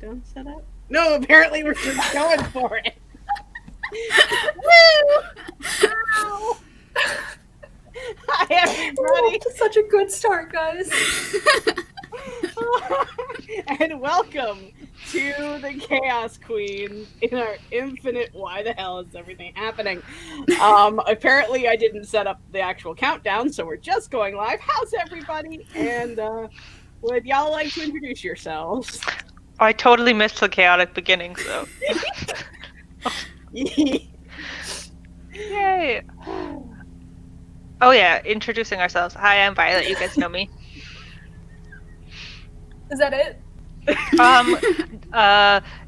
countdown set up? No, apparently we're just going for it. Woo! Wow! Hi, everybody. Oh, such a good start, guys. And welcome to the Chaos Queen in our infinite why the hell is everything happening? Apparently I didn't set up the actual countdown, so we're just going live. How's everybody? And would y'all like to introduce yourselves? I totally missed the chaotic beginning, so. Yay! Oh yeah, introducing ourselves. Hi, I'm Violet. You guys know me. Is that it?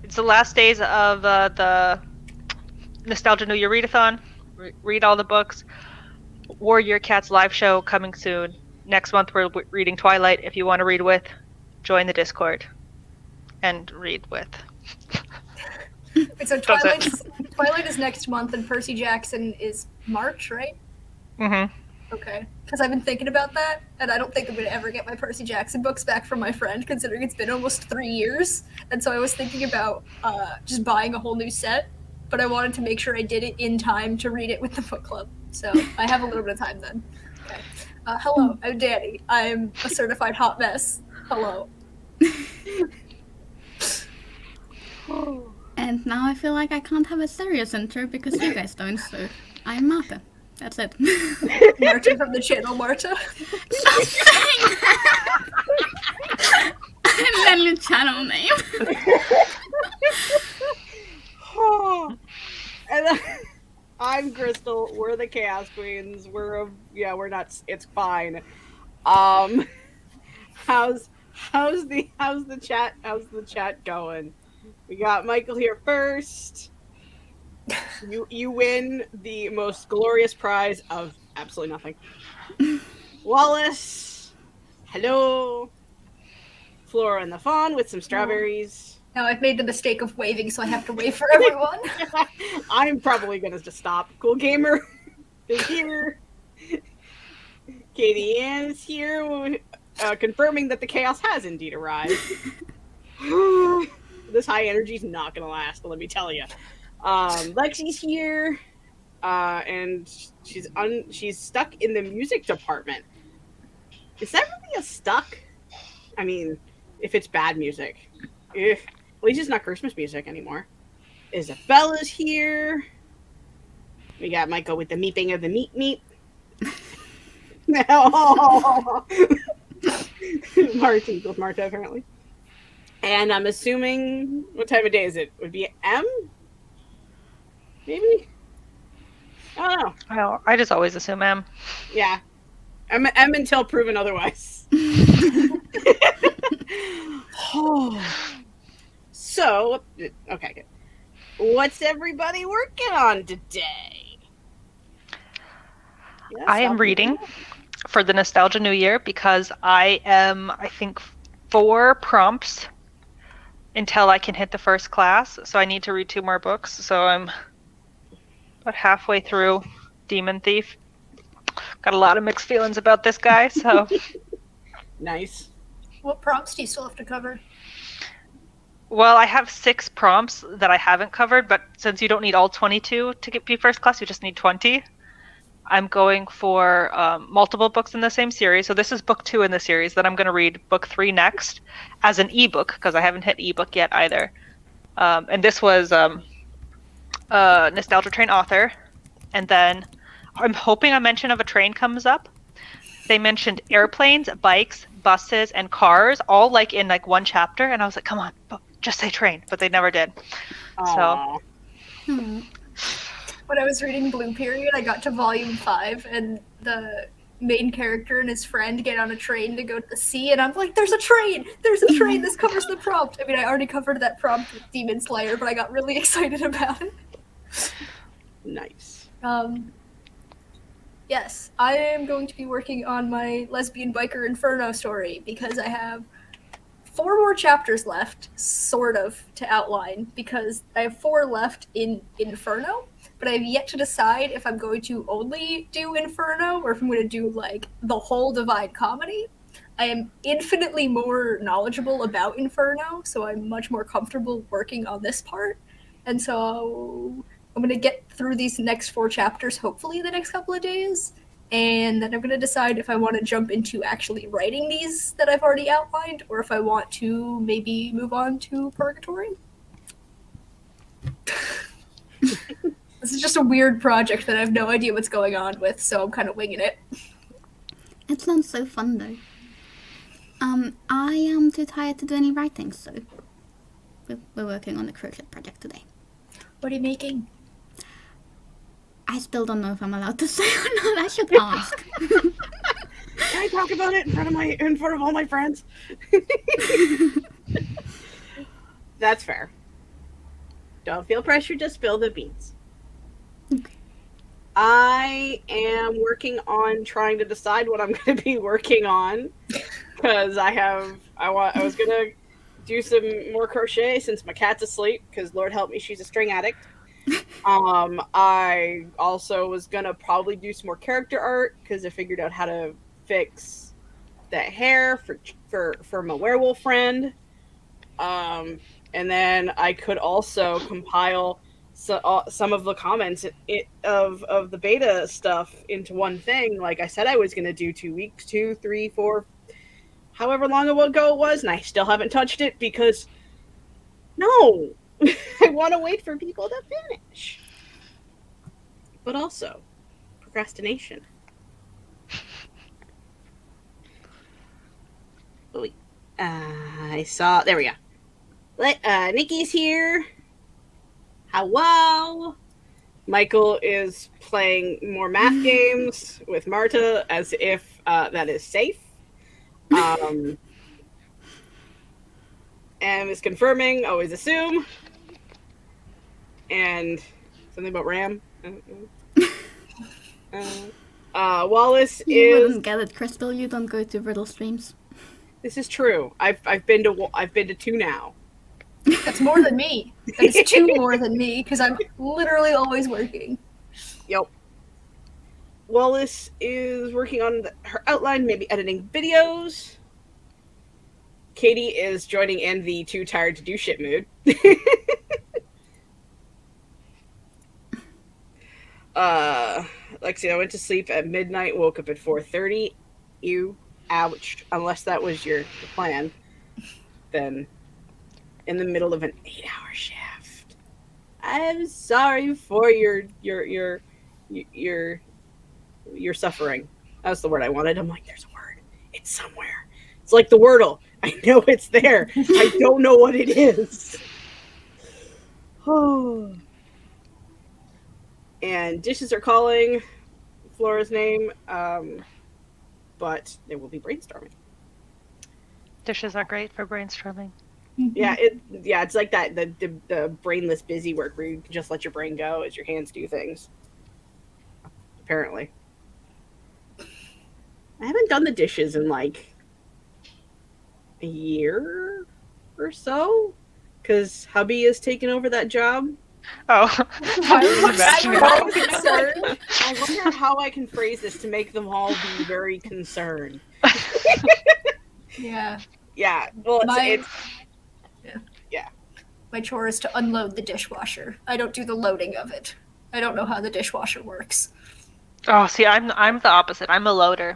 It's the last days of the Nostalgia New Year readathon. Read all the books. Warrior Cats live show coming soon. Next month we're reading Twilight. If you want to read with, join the Discord and read with. Wait, so Twilight is next month, and Percy Jackson is March, right? Mm-hmm. Okay, because I've been thinking about that, and I don't think I'm going to ever get my Percy Jackson books back from my friend, considering it's been almost 3 years. And so I was thinking about just buying a whole new set, but I wanted to make sure I did it in time to read it with the book club. So I have a little bit of time then. Okay. Hello, I'm Danny. I'm a certified hot mess. Hello. And now I feel like I can't have a serious intro because you guys don't, so I'm Marta. That's it. Marta from the channel, Marta. And then your channel name. And I'm Crystal. We're the Chaos Queens. We're not. It's fine. How's the chat going? We got Michael here first. You win the most glorious prize of absolutely nothing. Wallace, hello. Flora and the Fawn with some strawberries. Now I've made the mistake of waving, so I have to wave for everyone. I'm probably gonna just stop. Cool Gamer is here. Katie Ann is here, confirming that the chaos has indeed arrived. This high energy is not gonna last, let me tell you. Lexi's here, and she's stuck in the music department. Is that really a stuck? I mean, if it's bad music. At least it's not Christmas music anymore. Isabella's here. We got Michael with the meeping of the meat. Marta equals Marta, apparently. And I'm assuming, what time of day is it? Would be M? Maybe? I don't know. Well, I just always assume M. Yeah. M until proven otherwise. So, okay, good. What's everybody working on today? Yes, I am reading for the Nostalgia New Year because I am, I think, 4 prompts until I can hit the first class. So I need to read 2 more books. So I'm about halfway through Demon Thief. Got a lot of mixed feelings about this guy, so. Nice. What prompts do you still have to cover? Well, I have 6 prompts that I haven't covered, but since you don't need all 22 to be first class, you just need 20. I'm going for multiple books in the same series. So this is book 2 in the series. Then I'm going to read book 3 next as an ebook, because I haven't hit ebook yet either. And this was Nostalgia Train author. And then I'm hoping a mention of a train comes up. They mentioned airplanes, bikes, buses, and cars, all like in like one chapter. And I was like, come on, just say train. But they never did. Aww. So. When I was reading Blue Period, I got to volume 5, and the main character and his friend get on a train to go to the sea, and I'm like, there's a train! There's a train! This covers the prompt! I mean, I already covered that prompt with Demon Slayer, but I got really excited about it. Nice. Yes, I am going to be working on my Lesbian Biker Inferno story, because I have 4 more chapters left, sort of, to outline, because I have 4 left in Inferno, but I have yet to decide if I'm going to only do Inferno, or if I'm going to do, like, the whole Divine Comedy. I am infinitely more knowledgeable about Inferno, so I'm much more comfortable working on this part. And so I'm going to get through these next 4 chapters, hopefully, the next couple of days. And then I'm going to decide if I want to jump into actually writing these that I've already outlined, or if I want to maybe move on to Purgatory. This is just a weird project that I have no idea what's going on with, so I'm kind of winging it. It sounds so fun though. I am too tired to do any writing, so we're working on the crochet project today. What are you making? I still don't know if I'm allowed to say or not. I should ask. Can I talk about it in front of all my friends? That's fair. Don't feel pressure to spill the beans. Okay. I am working on trying to decide what I'm going to be working on because I was going to do some more crochet since my cat's asleep because Lord help me, she's a string addict. I also was going to probably do some more character art because I figured out how to fix that hair for my werewolf friend. And then I could also compile some of the comments of the beta stuff into one thing. Like I said I was going to do 2 weeks, 2, 3, 4, however long ago it was, and I still haven't touched it because, no, I want to wait for people to finish. But also, procrastination. Wait, I saw, there we go. Nikki's here. Hello. Michael is playing more math games with Marta as if that is safe. And is confirming, always assume. And something about Ram. Wallace You is. wouldn't get it, Crystal. You don't go to Riddle streams. This is true. I've been to 2 now. That's more than me. That is 2 more than me, because I'm literally always working. Yep. Wallace is working on her outline, maybe editing videos. Katie is joining in the too tired to do shit mood. Lexi, I went to sleep at midnight, woke up at 4:30. Ew. Ouch. Unless that was your plan. Then in the middle of an 8-hour shift. I'm sorry for your suffering. That's the word I wanted. I'm like, there's a word. It's somewhere. It's like the Wordle. I know it's there. I don't know what it is. And dishes are calling Flora's name, but they will be brainstorming. Dishes are great for brainstorming. Yeah, it's like that the brainless busy work where you can just let your brain go as your hands do things. Apparently. I haven't done the dishes in like a year or so because hubby has taken over that job. Oh, I was imagining. I wonder how I can phrase this to make them all be very concerned. Yeah. Yeah, well, it's My chore is to unload the dishwasher. I don't do the loading of it. I don't know how the dishwasher works. Oh, see, I'm the opposite. I'm a loader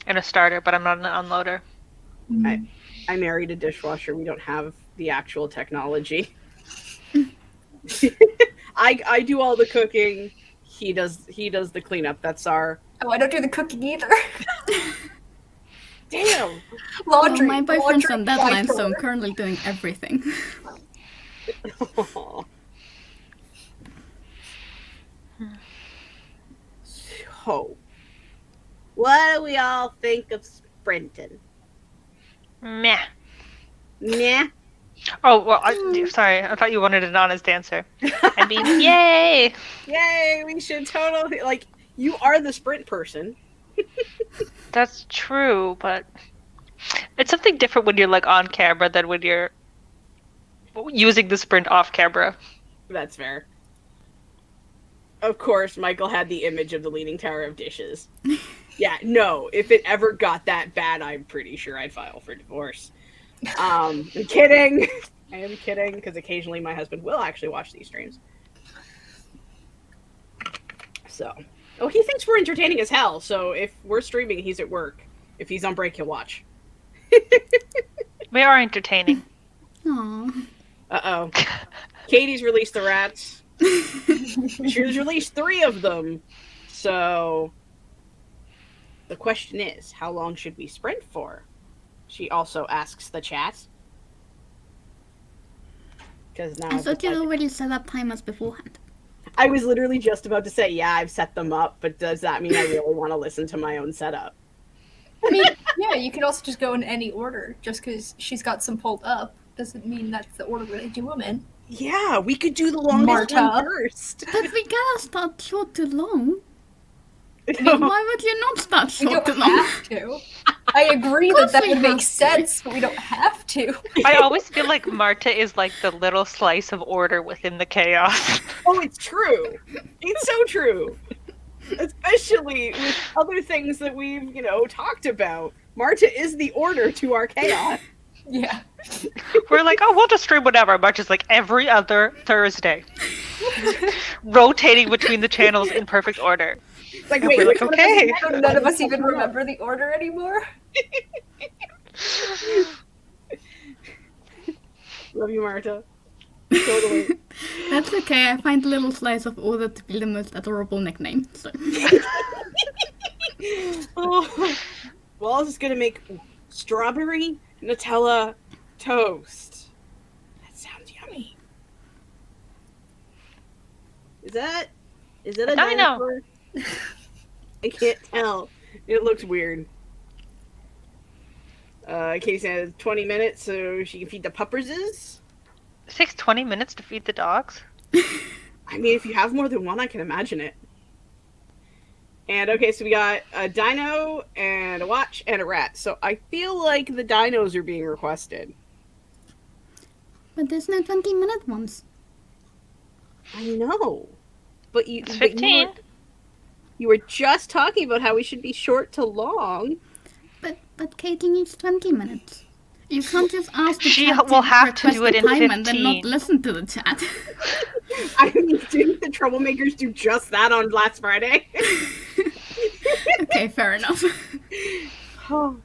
and a starter, but I'm not an unloader. I married a dishwasher. We don't have the actual technology. I do all the cooking. He does the cleanup. That's our. Oh, I don't do the cooking either. Damn. Laundry. My boyfriend's on laundry, deadline, so I'm chore. currently doing everything. So, what do we all think of sprinting? Meh. Nah. Oh, well, sorry. I thought you wanted an honest answer. I mean, yay! Yay! We should totally you are the sprint person. That's true, but it's something different when you're on camera than when you're using the sprint off camera. That's fair. Of course, Michael had the image of the Leaning Tower of Dishes. Yeah, no. If it ever got that bad, I'm pretty sure I'd file for divorce. I'm kidding. I am kidding, because occasionally my husband will actually watch these streams. So, oh, he thinks we're entertaining as hell. So if we're streaming, he's at work. If he's on break, he'll watch. We are entertaining. Aw. Uh-oh. Katie's released the rats. She's released 3 of them. So the question is, how long should we sprint for? She also asks the chat. Because now I thought you already set up timers beforehand. I was literally just about to say, yeah, I've set them up, but does that mean I really want to listen to my own setup? I mean, yeah, you could also just go in any order. Just because she's got some pulled up doesn't mean that's the order we're going to do them in. Yeah, we could do the longest Marta. one first. But we gotta start short to long. No. Why would you not start We short to don't long? have to. I agree course that we would have make to. sense, but we don't have to. I always feel like Marta is like the little slice of order within the chaos. Oh, it's true. It's so true. Especially with other things that we've, talked about. Marta is the order to our chaos. Yeah. We're like, oh, we'll just stream whatever. Marta's like every other Thursday, rotating between the channels in perfect order. It's like, And wait, we're which like, one of us is okay. next? None of us even remember the order anymore. Love you, Marta. Totally. That's okay, I find Little Slice of Order to be the most adorable nickname. So. Oh. Wallace is gonna make strawberry Nutella toast. That sounds yummy. Is that a Dino. dinosaur? I can't tell. It looks weird. Katie said 20 minutes so she can feed the pupperses. It takes 20 minutes to feed the dogs. I mean, if you have more than one, I can imagine it. And okay, so we got a dino and a watch and a rat. So I feel like the dinos are being requested. But there's no 20-minute ones. I know. But It's 15. You were just talking about how we should be short to long. But Katie needs 20 minutes. You can't just ask the She chat will have to request do it a in timer and then not 15. listen to the chat. I mean, didn't the troublemakers do just that on last Friday? Okay, fair enough. Oh,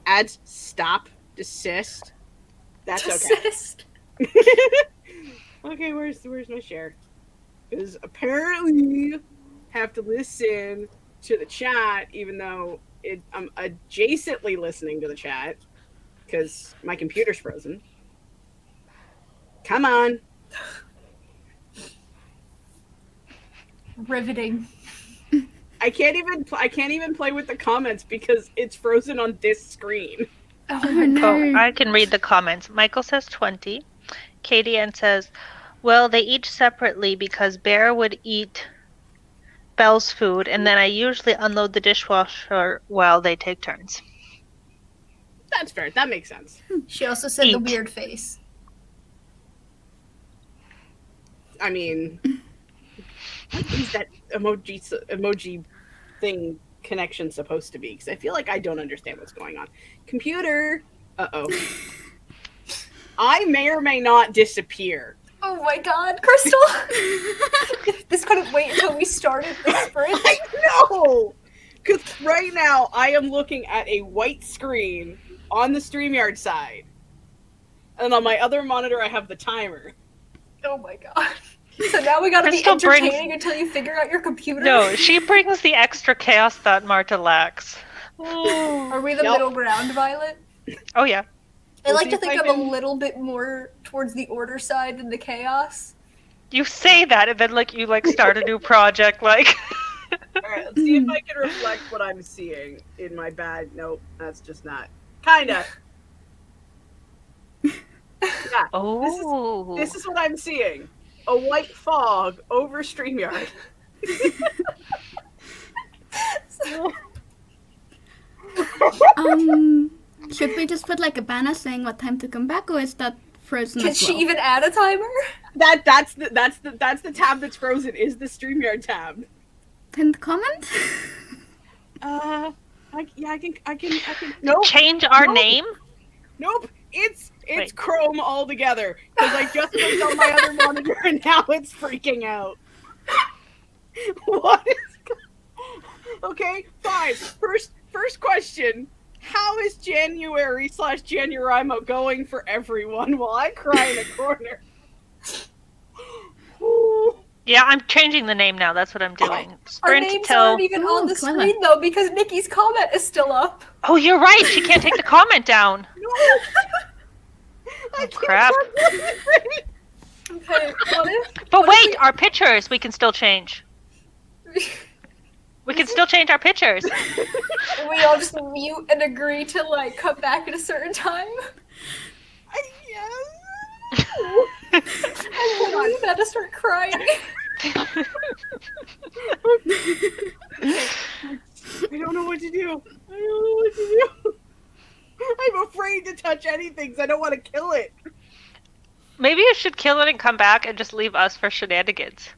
ads, stop, desist. That's Desist. okay. Okay, where's my share? Because apparently have to listen to the chat, even though I'm adjacently listening to the chat because my computer's frozen. Come on. Riveting. I can't even play with the comments because it's frozen on this screen. Oh Oh my god. Oh, no. I can read the comments. Michael says 20. Katie Ann says, well, they eat separately because Bear would eat Belle's food, and then I usually unload the dishwasher while they take turns. That's fair. That makes sense. She also said the Eat. weird face. I mean, what is that emoji thing connection supposed to be? Because I feel like I don't understand what's going on. Computer. Uh-oh. I may or may not disappear. Oh my god, Crystal! This couldn't wait until we started the sprint. I know! Because right now I am looking at a white screen on the StreamYard side. And on my other monitor I have the timer. Oh my god. So now we gotta Crystal be entertaining until you figure out your computer? No, she brings the extra chaos that Marta lacks. Are we the Yep. middle ground, Violet? Oh, yeah. I We'll like see to if think I I'm can- a little bit more towards the order side than the chaos. You say that, and then, you, start a new project, Alright, let's see if I can reflect what I'm seeing in my bad. Nope, that's just not. Kinda. Yeah. Oh. This is what I'm seeing. A white fog over StreamYard. Should we just put like a banner saying what time to come back, or is that frozen Can as she well? even add a timer? That's the tab that's frozen is the StreamYard tab. Pinned comment? I can. Nope. Change our Nope. name? Nope. It's Wait. Chrome altogether because I just looked on my other monitor and now it's freaking out. What is? Okay, fine. First question. How is January/Januarimo going for everyone while I cry in a corner? Ooh. Yeah, I'm changing the name now. That's what I'm doing. Our Sprint names till. aren't even on Ooh, the clever. screen though because Nikki's comment is still up. Oh, you're right. She can't take the comment down. No. I can't crap. talk anything. Okay, what if? But what if wait, our pictures we can still change. We can still change our pictures. we all just mute and agree to like come back at a certain time. Yes. I'm literally about to start crying. I don't know what to do. I'm afraid to touch anything because I don't want to kill it. Maybe you should kill it and come back and just leave us for shenanigans.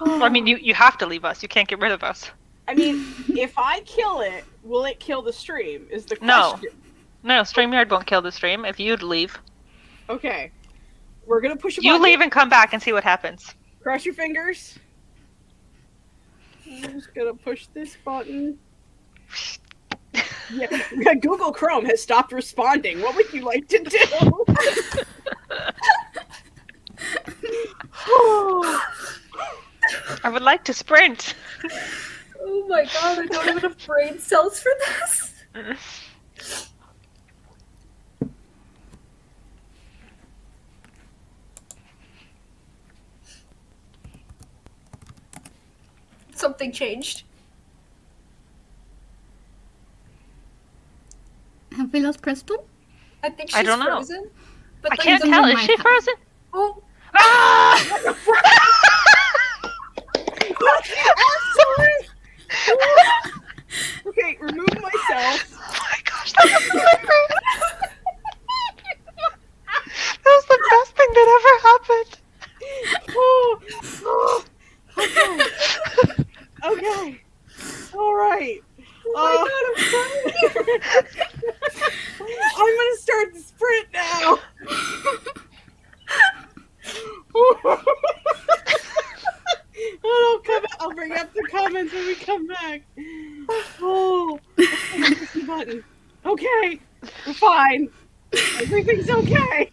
I mean, you have to leave us. You can't get rid of us. I mean, if I kill it, will it kill the stream? Is the No. question. No, StreamYard won't kill the stream if you'd leave. Okay. We're gonna push a You button. leave and come back and see what happens. Cross your fingers. I'm just gonna push this button. Yeah, Google Chrome has stopped responding. What would you like to do? I would like to sprint. Oh my god, I don't have enough brain cells for this. Something changed. Have we lost Crystal? I think she's I don't know. frozen. But I then can't the tell. moon Is might she have- frozen? Oh, Ah! Okay, remove myself. Oh my gosh, that was slippery. That was the best thing that ever happened. Okay. All right. oh my god, I'm crying. I'm gonna start the sprint now. I'll bring up the comments when we come back. Oh, okay, push the button. Okay, we're fine. Everything's okay.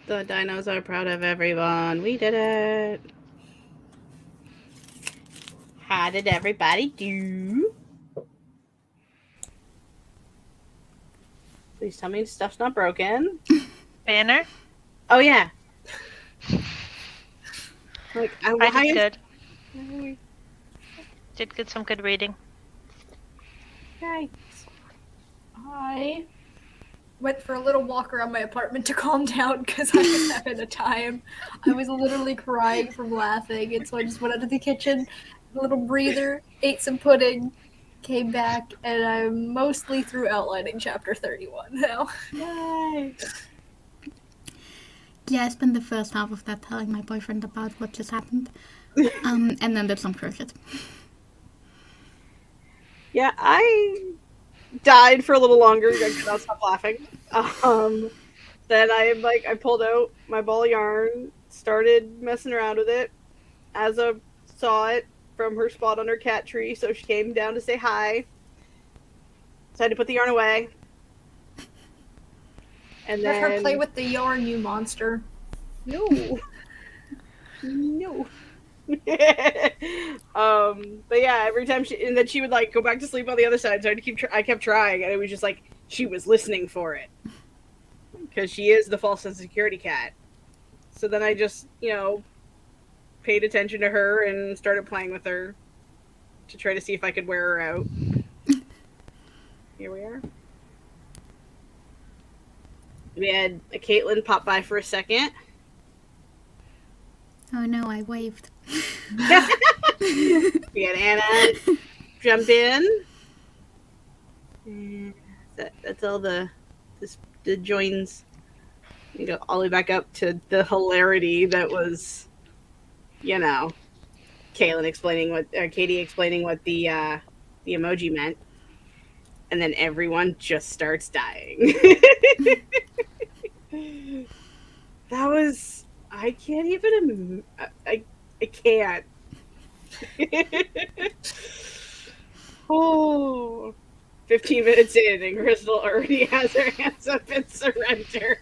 The dinos are proud of everyone. We did it. How did everybody do? Please tell me stuff's not broken. Banner? Oh yeah. Like I did good. Good. Did good. Some good reading. Okay. I went for a little walk around my apartment to calm down because I was having a time. I was literally crying from laughing, and so I just went out to the kitchen, a little breather, ate some pudding, came back, and I'm mostly through outlining chapter 31 now. Yay. Yeah, I spent the first half of that telling my boyfriend about what just happened. And then did some crochet. Yeah, I died for a little longer. I could not stop laughing. Then I pulled out my ball of yarn, started messing around with it. Asa saw it from her spot on her cat tree, so she came down to say hi. So I had to put the yarn away. And Let her then play with the yarn, you monster. no. But yeah, every time and then she would like go back to sleep on the other side. So I kept trying, and it was just like she was listening for it because she is the false sense of security cat. So then I just paid attention to her and started playing with her to try to see if I could wear her out. Here we are. We had a Caitlin pop by for a second. Oh no, I waved. We had Anna jump in. And that's all the joins. You go all the way back up to the hilarity that was, Katie explaining what the emoji meant, and then everyone just starts dying. That was I can't even I can't. Oh, 15 minutes in, and Crystal already has her hands up in surrender.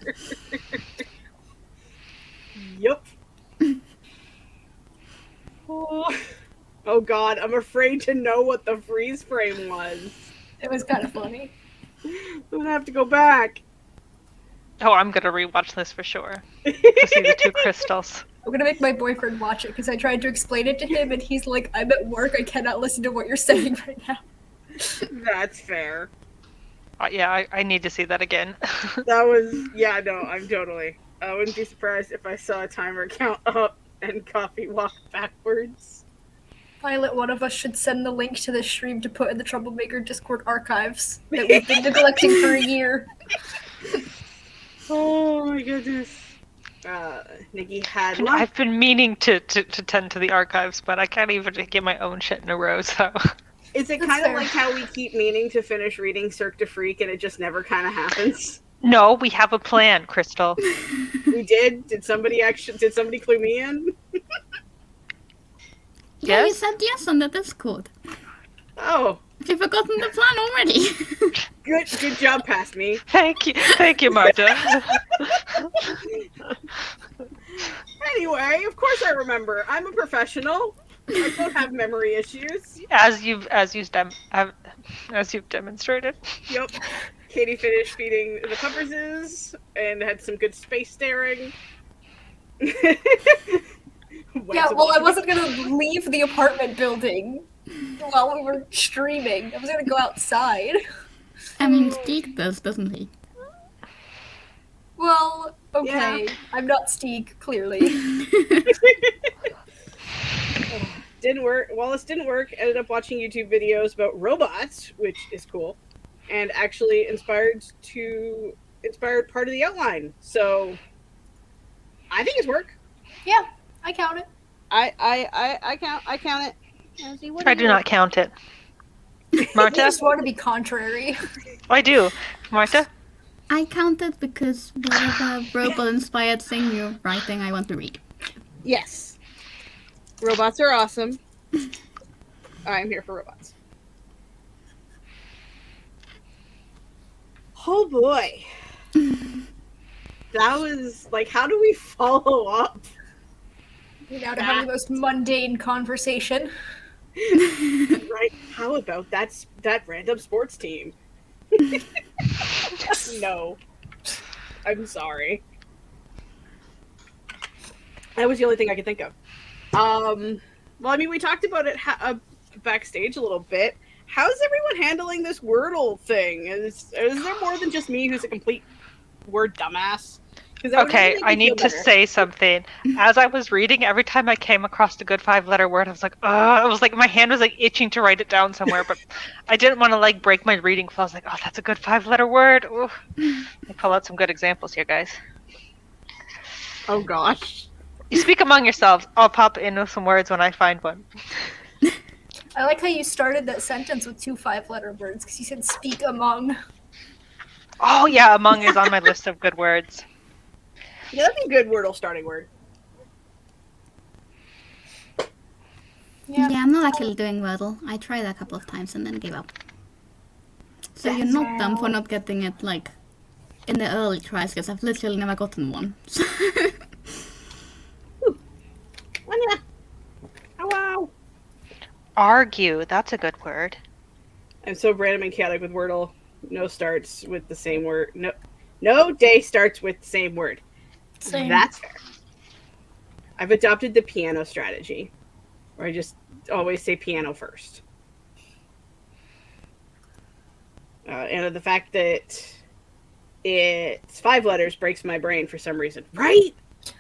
Yup. Oh god, I'm afraid to know what the freeze frame was. It was kind of funny. I'm gonna have to go back. Oh, I'm gonna rewatch this for sure to see the two crystals. I'm gonna make my boyfriend watch it because I tried to explain it to him and he's like, I'm at work, I cannot listen to what you're saying right now. That's fair. Yeah, I need to see that again. That was, yeah, no, I'm totally. I wouldn't be surprised if I saw a timer count up and coffee walk backwards. Violet, one of us should send the link to this stream to put in the Troublemaker Discord archives that we've been neglecting for a year. Oh my goodness. Nikki had lunch. I've been meaning to tend to the archives, but I can't even get my own shit in a row, so... Is it That's kind of fair. like how we keep meaning to finish reading Cirque du Freak and it just never kind of happens? No, we have a plan, Crystal. We did? Did somebody clue me in? Yeah, you Yes? said yes on the Discord. Oh, You've forgotten the plan already. good job, past me. Thank you, Marta. Anyway, of course I remember. I'm a professional. I don't have memory issues. as you've demonstrated. Yep. Katie finished feeding the pupperses and had some good space staring. Yeah, well, I wasn't gonna leave the apartment building while we were streaming. I was gonna go outside. I mean, Steek does, doesn't he? Well, okay. Yeah. I'm not Steek, clearly. Didn't work. Wallace didn't work. Ended up watching YouTube videos about robots, which is cool, and actually inspired part of the outline. So I think it's work. Yeah, I count it. I count it. I do not count it. I Marta? just want to be contrary. I do. Marta? I counted because whatever robot-inspired thing you're writing, I want to read. Yes. Robots are awesome. I'm here for robots. Oh boy. that was like, how do we follow up? We're now to have the most mundane conversation. Right? How about that random sports team? No. I'm sorry. That was the only thing I could think of. Well, I mean, we talked about it backstage a little bit. How's everyone handling this Wordle thing? Is there more than just me who's a complete word dumbass? Okay, I need to say something. As I was reading, every time I came across a good 5-letter word, I was like, ugh. It was like my hand was like itching to write it down somewhere, but I didn't want to like break my reading flow. I was like, oh, that's a good 5-letter word. Ooh. I pull out some good examples here, guys. Oh gosh. You speak among yourselves. I'll pop in with some words when I find one. I like how you started that sentence with 2 5-letter words because you said "speak among." Oh yeah, among is on my list of good words. Yeah, that'd be a good Wordle starting word. Yeah. Yeah, I'm not actually doing Wordle. I tried a couple of times and then gave up. So you're not dumb for not getting it, like, in the early tries, because I've literally never gotten one. Anya. Oh, wow. Argue, that's a good word. I'm so random and chaotic with Wordle. No starts with the same word. No day starts with the same word. Same. That's fair. I've adopted the piano strategy, where I just always say piano first. And the fact that it's 5 letters breaks my brain for some reason. Right?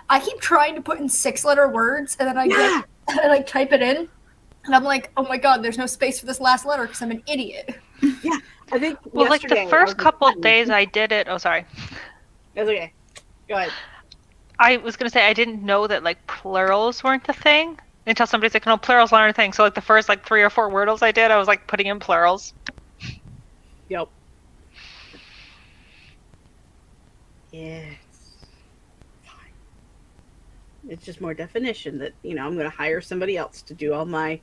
I keep trying to put in 6-letter words, and then I like type it in, and I'm like, oh my god, there's no space for this last letter because I'm an idiot. Yeah, I think. Well, like the first couple of days I did it. Oh, sorry. That's okay. Go ahead. I was gonna say I didn't know that like plurals weren't a thing until somebody's like, no, plurals aren't a thing. So like the first like 3 or 4 Wordles I did, I was like putting in plurals. Yep. Yeah. Fine. It's just more definition that, I'm going to hire somebody else to do all my,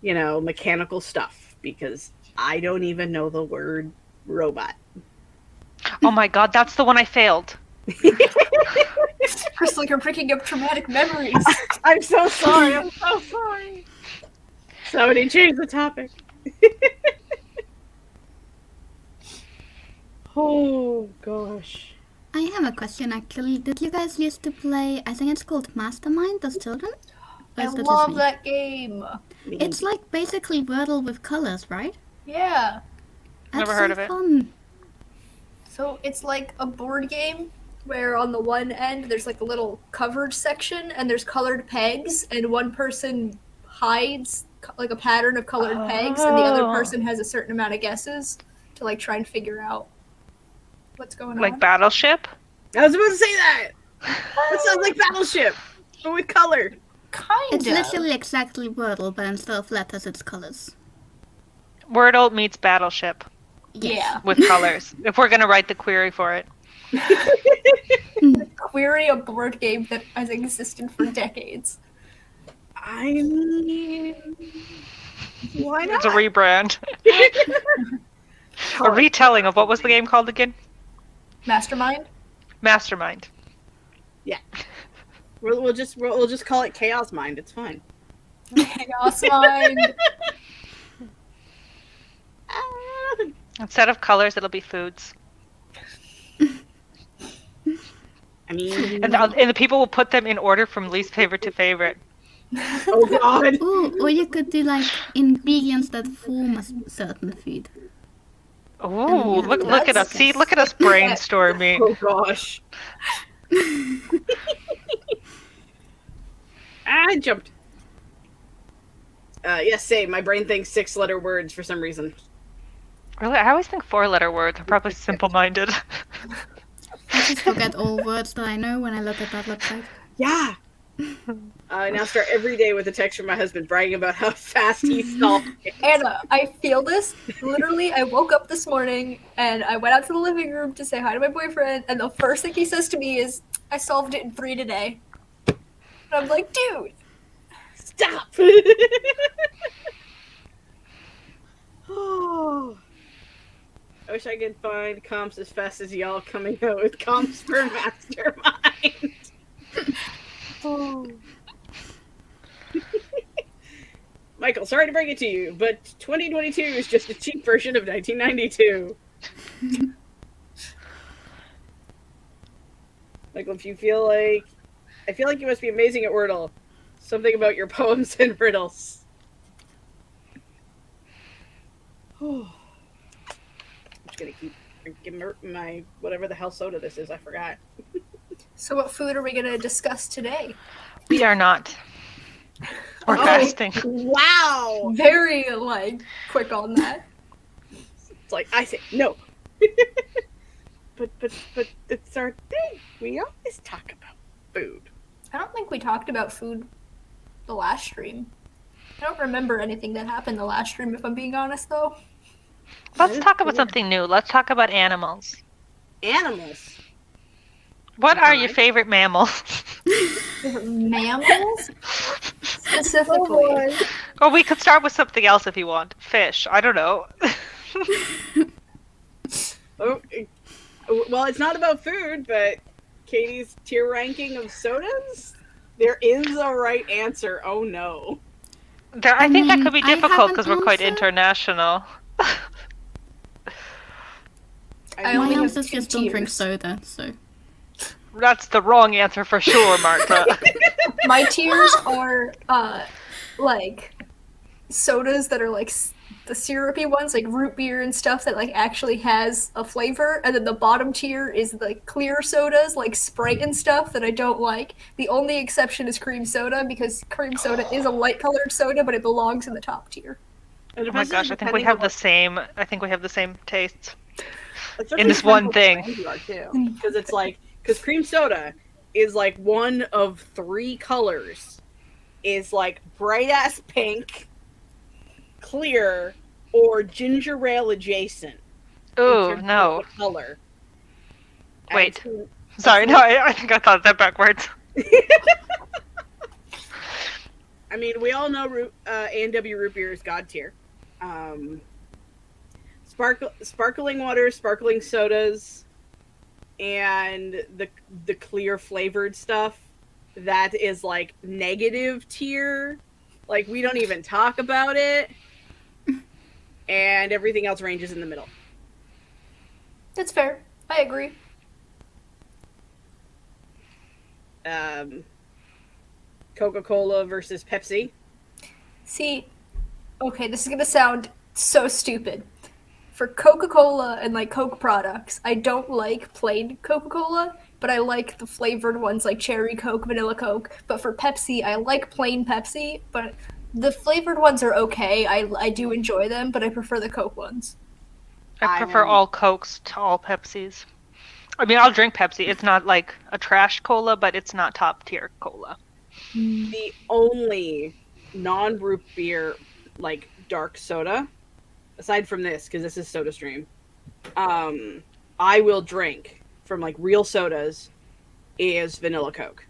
mechanical stuff because I don't even know the word robot. Oh my god, that's the one I failed. Crystal, you're bringing up traumatic memories. I'm so sorry. I'm so sorry. Somebody change the topic. Oh, gosh. I have a question actually. Did you guys used to play, I think it's called Mastermind as children? Or I is that just love me? that game. It's like basically Wordle with colors, right? Yeah. That's Never heard so of it. fun. So it's like a board game where on the one end there's like a little covered section and there's colored pegs and one person hides like a pattern of colored pegs and the other person has a certain amount of guesses to like try and figure out what's going Like on. Battleship? I was about to say that. That sounds like Battleship, but with color. Kind It's of. literally exactly Wordle, but instead of letters, it's colors. Wordle meets Battleship Yeah. with colors. If we're gonna write the query for it. Query a board game that has existed for decades. I mean, why It's a not? rebrand. A retelling of what was the game called again? Mastermind? Mastermind. Yeah. We'll just call it Chaos Mind. It's fine. Chaos Mind. Instead of colors, it'll be foods. I mean, And the people will put them in order from least favorite to favorite. oh god. Ooh, or you could do like ingredients that form a certain food. Oh, yeah, look at us. that's- See, look at us brainstorming. Oh gosh. I jumped. Yes, same. My brain thinks 6-letter words for some reason. Really, I always think 4-letter words. I'm probably simple-minded. I just forget all words that I know when I look at that website. Yeah. I now start every day with a text from my husband bragging about how fast he solved it. Anna, I feel this. Literally, I woke up this morning and I went out to the living room to say hi to my boyfriend, and the first thing he says to me is, I solved it in 3 today. And I'm like, dude. Stop. Oh. I wish I could find comps as fast as y'all coming out with comps for Mastermind. Oh. Michael, sorry to break it to you, but 2022 is just a cheap version of 1992. Michael, if you feel like... I feel like you must be amazing at Wordle. Something about your poems and riddles. I'm just gonna keep drinking my whatever the hell soda this is, I forgot. So what food are we going to discuss today? We are not. We're fasting. Wow! Very, quick on that. It's like, I say, no. but it's our thing. We always talk about food. I don't think we talked about food the last stream. I don't remember anything that happened the last stream, if I'm being honest, though. Let's talk about something new. Let's talk about animals. Animals. What are your favorite mammals? Mammals? Specifically. Or we could start with something else if you want. Fish. I don't know. Oh, well, it's not about food, but Katie's tier ranking of sodas? There is a right answer. Oh, no. I think that could be I have difficult an because we're quite answer. international. I My only have answer's two just don't drink tiers. soda, so. That's the wrong answer for sure, Marta. My tiers are, sodas that are, the syrupy ones, like root beer and stuff that, actually has a flavor. And then the bottom tier is, clear sodas, like Sprite and stuff that I don't like. The only exception is cream soda, because cream soda is a light-colored soda, but it belongs in the top tier. And Oh my especially gosh, I think we depending have on the what- same. I think we have the same tastes. especially in this depending one on what thing. brand you are, too. Because it's because cream soda is one of three colors. Is bright ass pink, clear, or ginger ale adjacent. in Ooh, terms of no. what color. Wait. And Sorry, no, I think I thought that backwards. I mean, we all know A&W root beer is god tier. Sparkling water, sparkling sodas, and the clear flavored stuff, that is negative tier. We don't even talk about it. And everything else ranges in the middle. That's fair. I agree. Coca-Cola versus Pepsi. See, okay, this is gonna sound so stupid. For Coca-Cola and Coke products, I don't like plain Coca-Cola, but I like the flavored ones like cherry Coke, vanilla Coke. But for Pepsi, I like plain Pepsi, but the flavored ones are okay. I do enjoy them, but I prefer the Coke ones. I prefer all Cokes to all Pepsis. I mean, I'll drink Pepsi. It's not a trash cola, but it's not top tier cola. The only non-root beer dark soda, aside from this, because this is SodaStream, I will drink from real sodas, is vanilla Coke.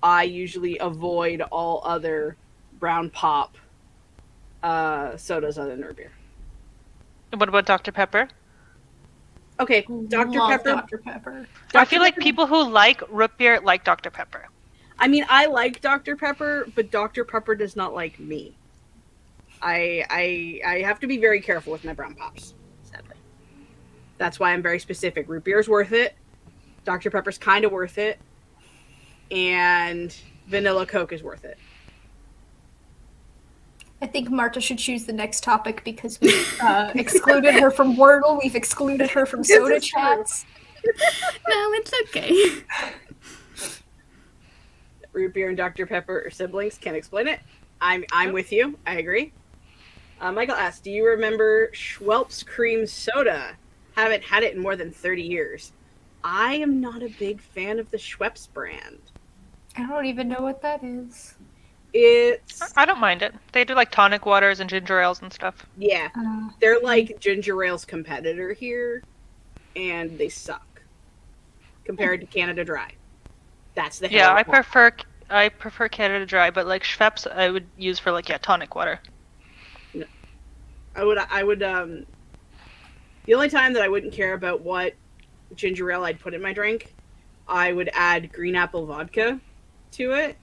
I usually avoid all other brown pop sodas other than root beer. And what about Dr. Pepper? Okay, Dr. Love Pepper. Dr. Pepper. I feel like people who like root beer like Dr. Pepper. I mean, I like Dr. Pepper, but Dr. Pepper does not like me. I have to be very careful with my brown pops, sadly. That's why I'm very specific. Root beer is worth it. Dr. Pepper's kind of worth it. And vanilla Coke is worth it. I think Marta should choose the next topic because we've excluded her from Wordle. We've excluded her from soda is true. chats. No, it's okay. Root beer and Dr. Pepper are siblings. Can't explain it. I'm with you. I agree. Michael asked, do you remember Schwelp's cream soda? Haven't had it in more than 30 years. I am not a big fan of the Schweppes brand. I don't even know what that is. It's I don't mind it. They do tonic waters and ginger ales and stuff. yeah. They're ginger ale's competitor here, and they suck compared to Canada Dry. That's the Yeah, hell I prefer Canada Dry, but Schweppes I would use for tonic water. I would The only time that I wouldn't care about what ginger ale I'd put in my drink, I would add green apple vodka to it,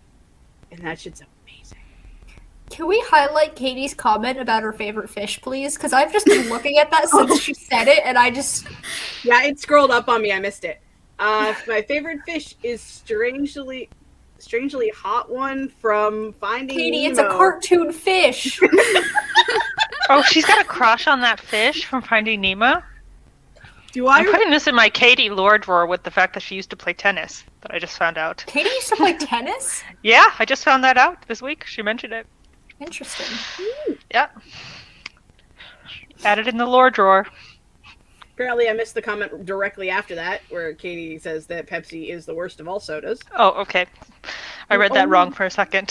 and that shit's amazing. Can we highlight Katie's comment about her favorite fish, please? Because I've just been looking at that since she said it, and I just... Yeah, it scrolled up on me. I missed it. My favorite fish is strangely hot one from Finding Katie, Nemo. it's a cartoon fish! Oh, she's got a crush on that fish from Finding Nemo? Do I'm I? putting this in my Katie lore drawer with the fact that she used to play tennis that I just found out. Katie used to play tennis? Yeah, I just found that out this week. She mentioned it. Interesting. Yeah. Added in the lore drawer. Apparently, I missed the comment directly after that, where Katie says that Pepsi is the worst of all sodas. Oh, okay. I read that wrong for a second.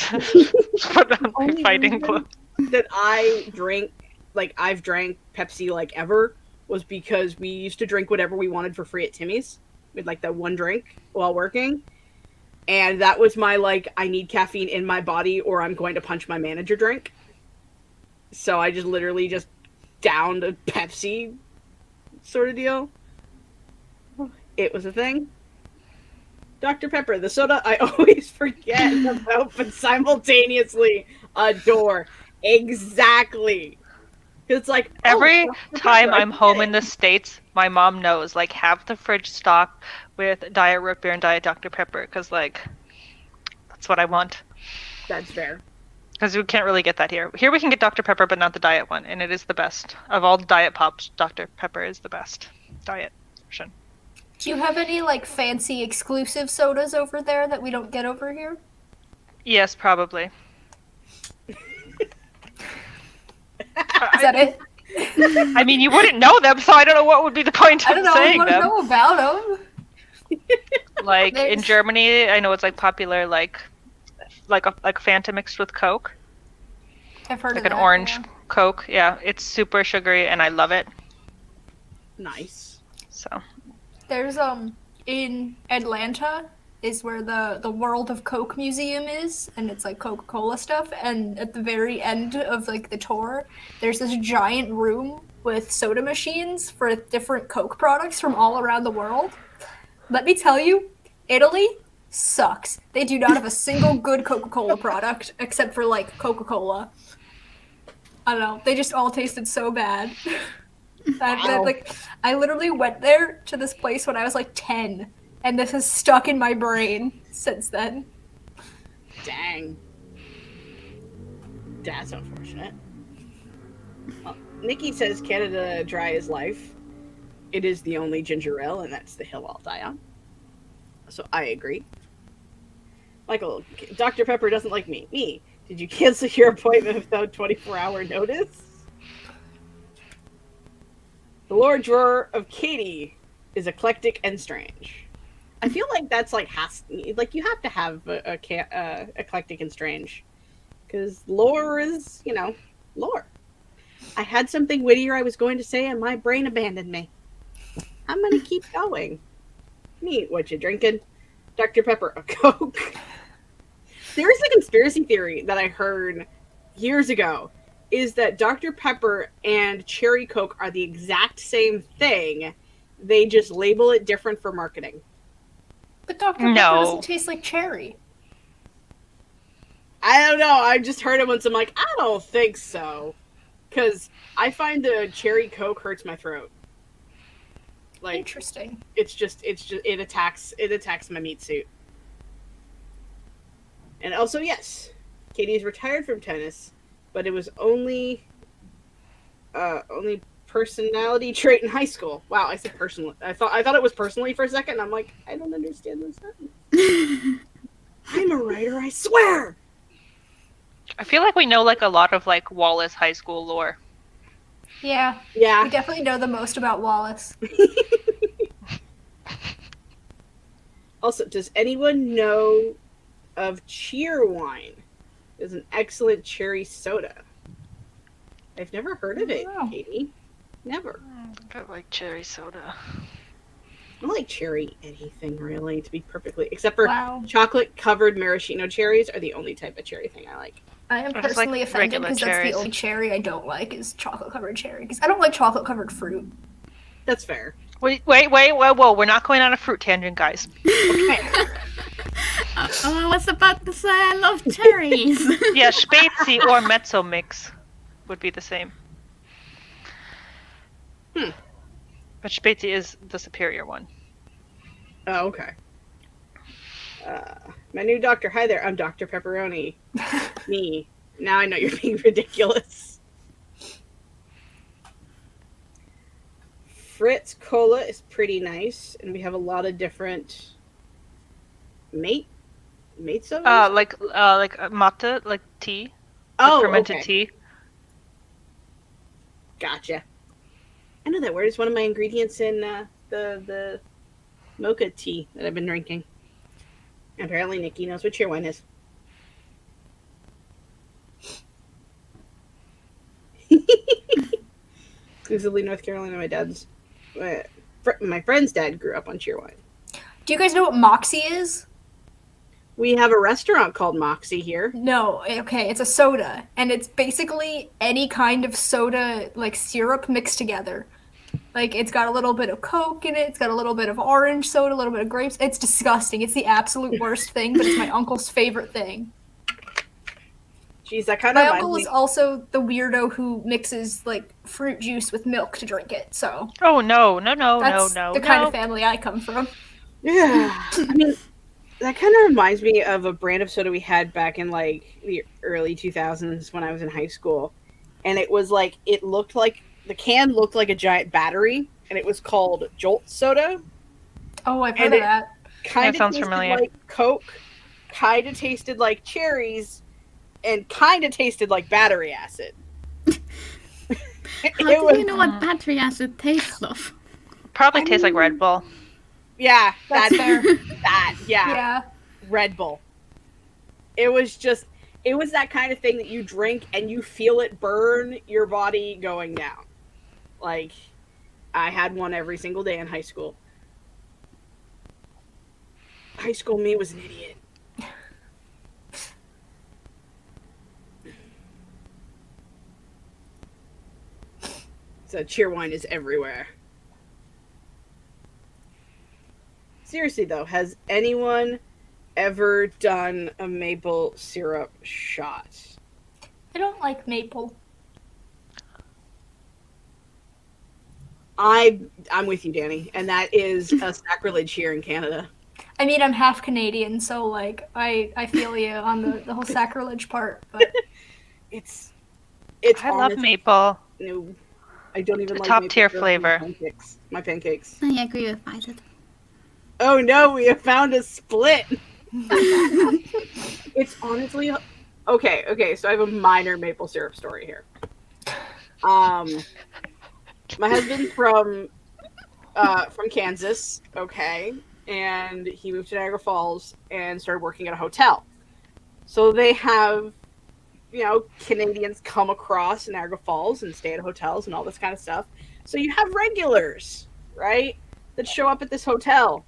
Put on my fighting glove. That I drink, like I've drank Pepsi like ever, was because we used to drink whatever we wanted for free at Timmy's. We'd like that one drink while working. And that was my, like, I need caffeine in my body or I'm going to punch my manager drink. So I just literally just downed a Pepsi sort of deal. It was a thing. Dr. Pepper, the soda I always forget about but simultaneously adore. Exactly. It's like Every Dr. time Pepper, I'm home I in the States, my mom knows, like, have the fridge stocked with Diet Root Beer and Diet Dr. Pepper, because, like, that's what I want. That's fair. Because we can't really get that here. Here we can get Dr. Pepper, but not the diet one, and it is the best. Of all the Diet Pops, Dr. Pepper is the best diet version. Do you have any, like, fancy exclusive sodas over there that we don't get over here? Yes, probably. Is that it? I mean, you wouldn't know them, so I don't know what would be the point I of don't know. I saying want to them. know about them. Like, in There's- Germany, I know it's, like, popular, like Fanta mixed with Coke. I've heard Like of an that, orange yeah. Coke. Yeah, it's super sugary, and I love it. Nice. So, There's in Atlanta is where the World of Coke Museum is, and it's like Coca-Cola stuff. And at the very end of like the tour, there's this giant room with soda machines for different Coke products from all around the world. Let me tell you, Italy sucks. They do not have a single good Coca-Cola product except for like Coca-Cola. I don't know. They just all tasted so bad. Wow. Like, I literally went there to this place when I was like 10, and this has stuck in my brain since then. Dang. That's unfortunate. Well, Nikki says Canada Dry is life. It is the only ginger ale, and that's the hill I'll die on. So I agree. Michael, Dr. Pepper doesn't like me. Me. Did you cancel your appointment without 24-hour notice? The lore drawer of Katie is eclectic and strange. I feel like that's like you have to have a eclectic and strange, because lore is lore. I had something wittier I was going to say, and my brain abandoned me. I'm gonna keep going. Neat. What you drinking? Dr. Pepper, a Coke. There is a conspiracy theory that I heard years ago, is that Dr. Pepper and Cherry Coke are the exact same thing. They just label it different for marketing. But Dr. Pepper No. doesn't taste like cherry. I don't know. I just heard it once. I'm like, I don't think so. Because I find the Cherry Coke hurts my throat. Like, Interesting. it attacks my meat suit. And also, yes, Katie's retired from tennis, but it was only personality trait in high school. Wow, I said personal. I thought it was personally for a second. And I'm like, I don't understand this sentence. I'm a writer, I swear. I feel like we know, like, a lot of, like, Wallace High School lore. Yeah, Yeah. we definitely know the most about Wallace. Also, does anyone know of Cheerwine? It's an excellent cherry soda. I've never heard of it, Wow. Katie. Never. I like cherry soda. I don't like cherry anything, really, to be perfectly... Except for Wow. chocolate-covered maraschino cherries are the only type of cherry thing I like. I am I just like personally offended regular because that's cherries. the only cherry I don't like is chocolate-covered cherry. Because I don't like chocolate-covered fruit. That's fair. Wait, whoa, we're not going on a fruit tangent, guys. Okay. Oh, I was about to say I love cherries. Yeah, Spezi or Mezzo mix would be the same. But Spezi is the superior one. Oh, okay. My new doctor. Hi there. I'm Dr. Pepperoni. Me. Now I know you're being ridiculous. Fritz Cola is pretty nice, and we have a lot of different mate sodas. Like mate, like tea, oh, fermented okay. tea. Gotcha. I know that word. It's one of my ingredients in the mocha tea that I've been drinking. Apparently, Nikki knows what cheerwine is. Exclusively North Carolina. My friend's dad grew up on cheerwine. Do you guys know what Moxie is? We have a restaurant called Moxie here. No, okay, it's a soda, and it's basically any kind of soda, like syrup mixed together. Like, it's got a little bit of Coke in it, it's got a little bit of orange soda, a little bit of grapes. It's disgusting. It's the absolute worst thing, but it's my uncle's favorite thing. Jeez, that kind of My reminds uncle me. is also the weirdo who mixes, like, fruit juice with milk to drink it, so... Oh, no, That's the kind of family I come from. Yeah. I mean, that kind of reminds me of a brand of soda we had back in, like, the early 2000s when I was in high school. And it was like, the can looked like a giant battery, and it was called Jolt Soda. Oh, I've heard of that. Kind of sounds tasted familiar. like Coke, kind of tasted like cherries, and kind of tasted like battery acid. How do you know what battery acid tastes of? Probably tastes like Red Bull. Yeah, That's fair. Yeah. Red Bull. It was that kind of thing that you drink and you feel it burn your body going down. Like, I had one every single day in high school. High school me was an idiot. So cheerwine is everywhere. Seriously though, has anyone ever done a maple syrup shot? I don't like maple. I'm with you, Danny, and that is a sacrilege here in Canada. I mean, I'm half Canadian, so, like, I feel you on the whole sacrilege part, but... It's I love honest- maple. No, I don't even The like top maple tier syrup in flavor. My pancakes. I agree with Isaac. Oh no, we have found a split. It's honestly okay. So I have a minor maple syrup story here. My husband's from Kansas, okay, and he moved to Niagara Falls and started working at a hotel. So they have, Canadians come across Niagara Falls and stay at hotels and all this kind of stuff. So you have regulars, right, that show up at this hotel.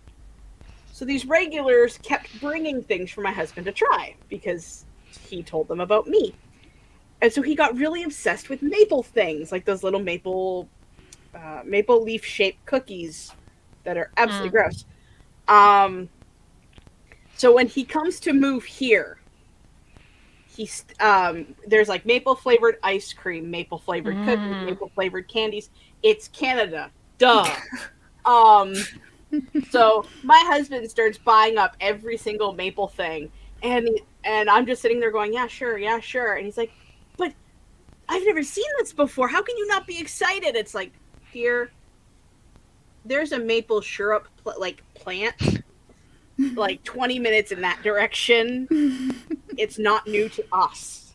So these regulars kept bringing things for my husband to try because he told them about me. And so he got really obsessed with maple things, like those little maple leaf shaped cookies that are absolutely gross. So when he comes to move here, there's like maple flavored ice cream, maple flavored cookies, maple flavored candies. It's Canada, duh. So my husband starts buying up every single maple thing, and I'm just sitting there going, yeah, sure. And he's like, but I've never seen this before. How can you not be excited? It's like, here, there's a maple syrup plant, like 20 minutes in that direction. It's not new to us.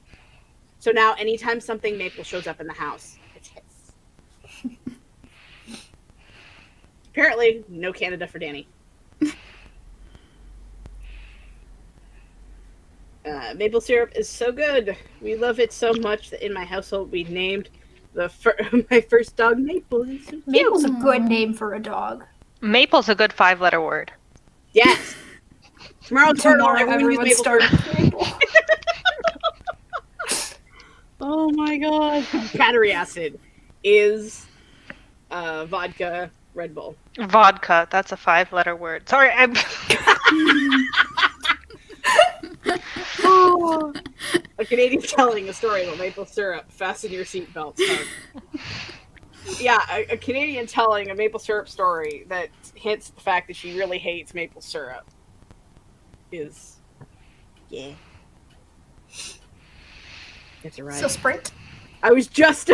So now anytime something maple shows up in the house, it's his. Apparently, no Canada for Danny. Maple syrup is so good. We love it so much that in my household we named my first dog Maple. It's so cute. Maple's a good name for a dog. Maple's a good 5-letter word. Yes. Tomorrow everyone use maple started syrup. Maple. Oh my god. Battery acid is vodka, Red Bull. Vodka. That's a 5-letter word. Sorry, I'm. A Canadian telling a story about maple syrup. Fasten your seatbelts, folks. Yeah, a Canadian telling a maple syrup story that hints the fact that she really hates maple syrup is, yeah, it's alright. So Sprint. I was just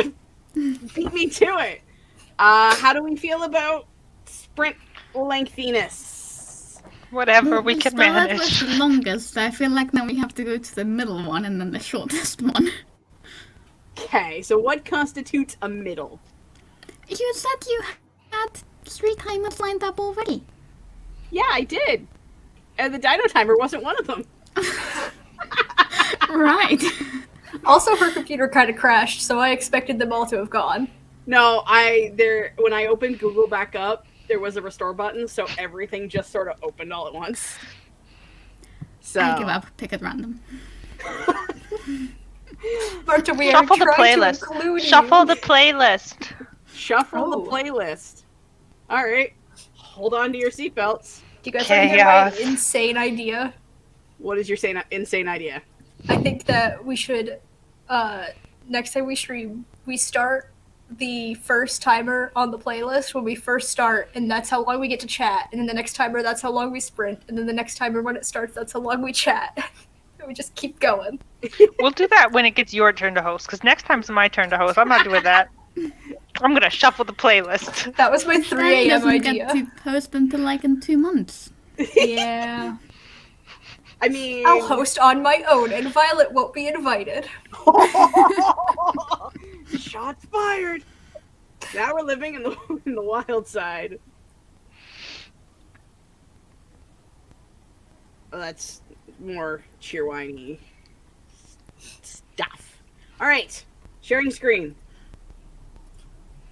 beat me to it. How do we feel about sprint lengthiness? Whatever, Well, we can started with manage. the longest. I feel like now we have to go to the middle one and then the shortest one. Okay, so what constitutes a middle? You said you had 3 timers lined up already. Yeah, I did. And the dino timer wasn't one of them. Right. Also, her computer kind of crashed, so I expected them all to have gone. No, when I opened Google back up, there was a restore button, so everything just sort of opened all at once. So I give up. Pick at random. Marta, we Shuffle are the trying to playlist. include Shuffle you. the playlist. Shuffle Oh. the playlist. All right, hold on to your seatbelts. Do you guys want to hear my Chaos. insane idea? What is your insane idea? I think that we should, next time we stream, we start the first timer on the playlist when we first start, and that's how long we get to chat. And then the next timer, that's how long we sprint. And then the next timer, when it starts, that's how long we chat. And we just keep going. We'll do that when it gets your turn to host, because next time's my turn to host. I'm not doing that. I'm gonna shuffle the playlist. That was my 3 Then a.m. doesn't idea. get to post until like in 2 months. Yeah. I mean, I'll host on my own, and Violet won't be invited. Shots fired. Now we're living in the wild side. Well, that's more cheerwhiney stuff. All right, sharing screen.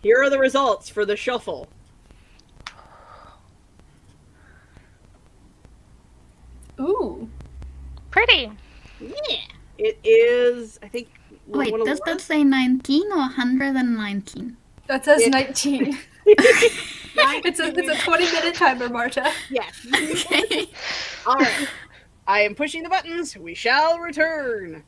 Here are the results for the shuffle. Ooh. Pretty. Yeah, it is. I think. Wait, one of does the that say 19 or 119? That says Yeah. 19. It's a 20-minute timer, Marta. Yes. Okay. All right. I am pushing the buttons. We shall return.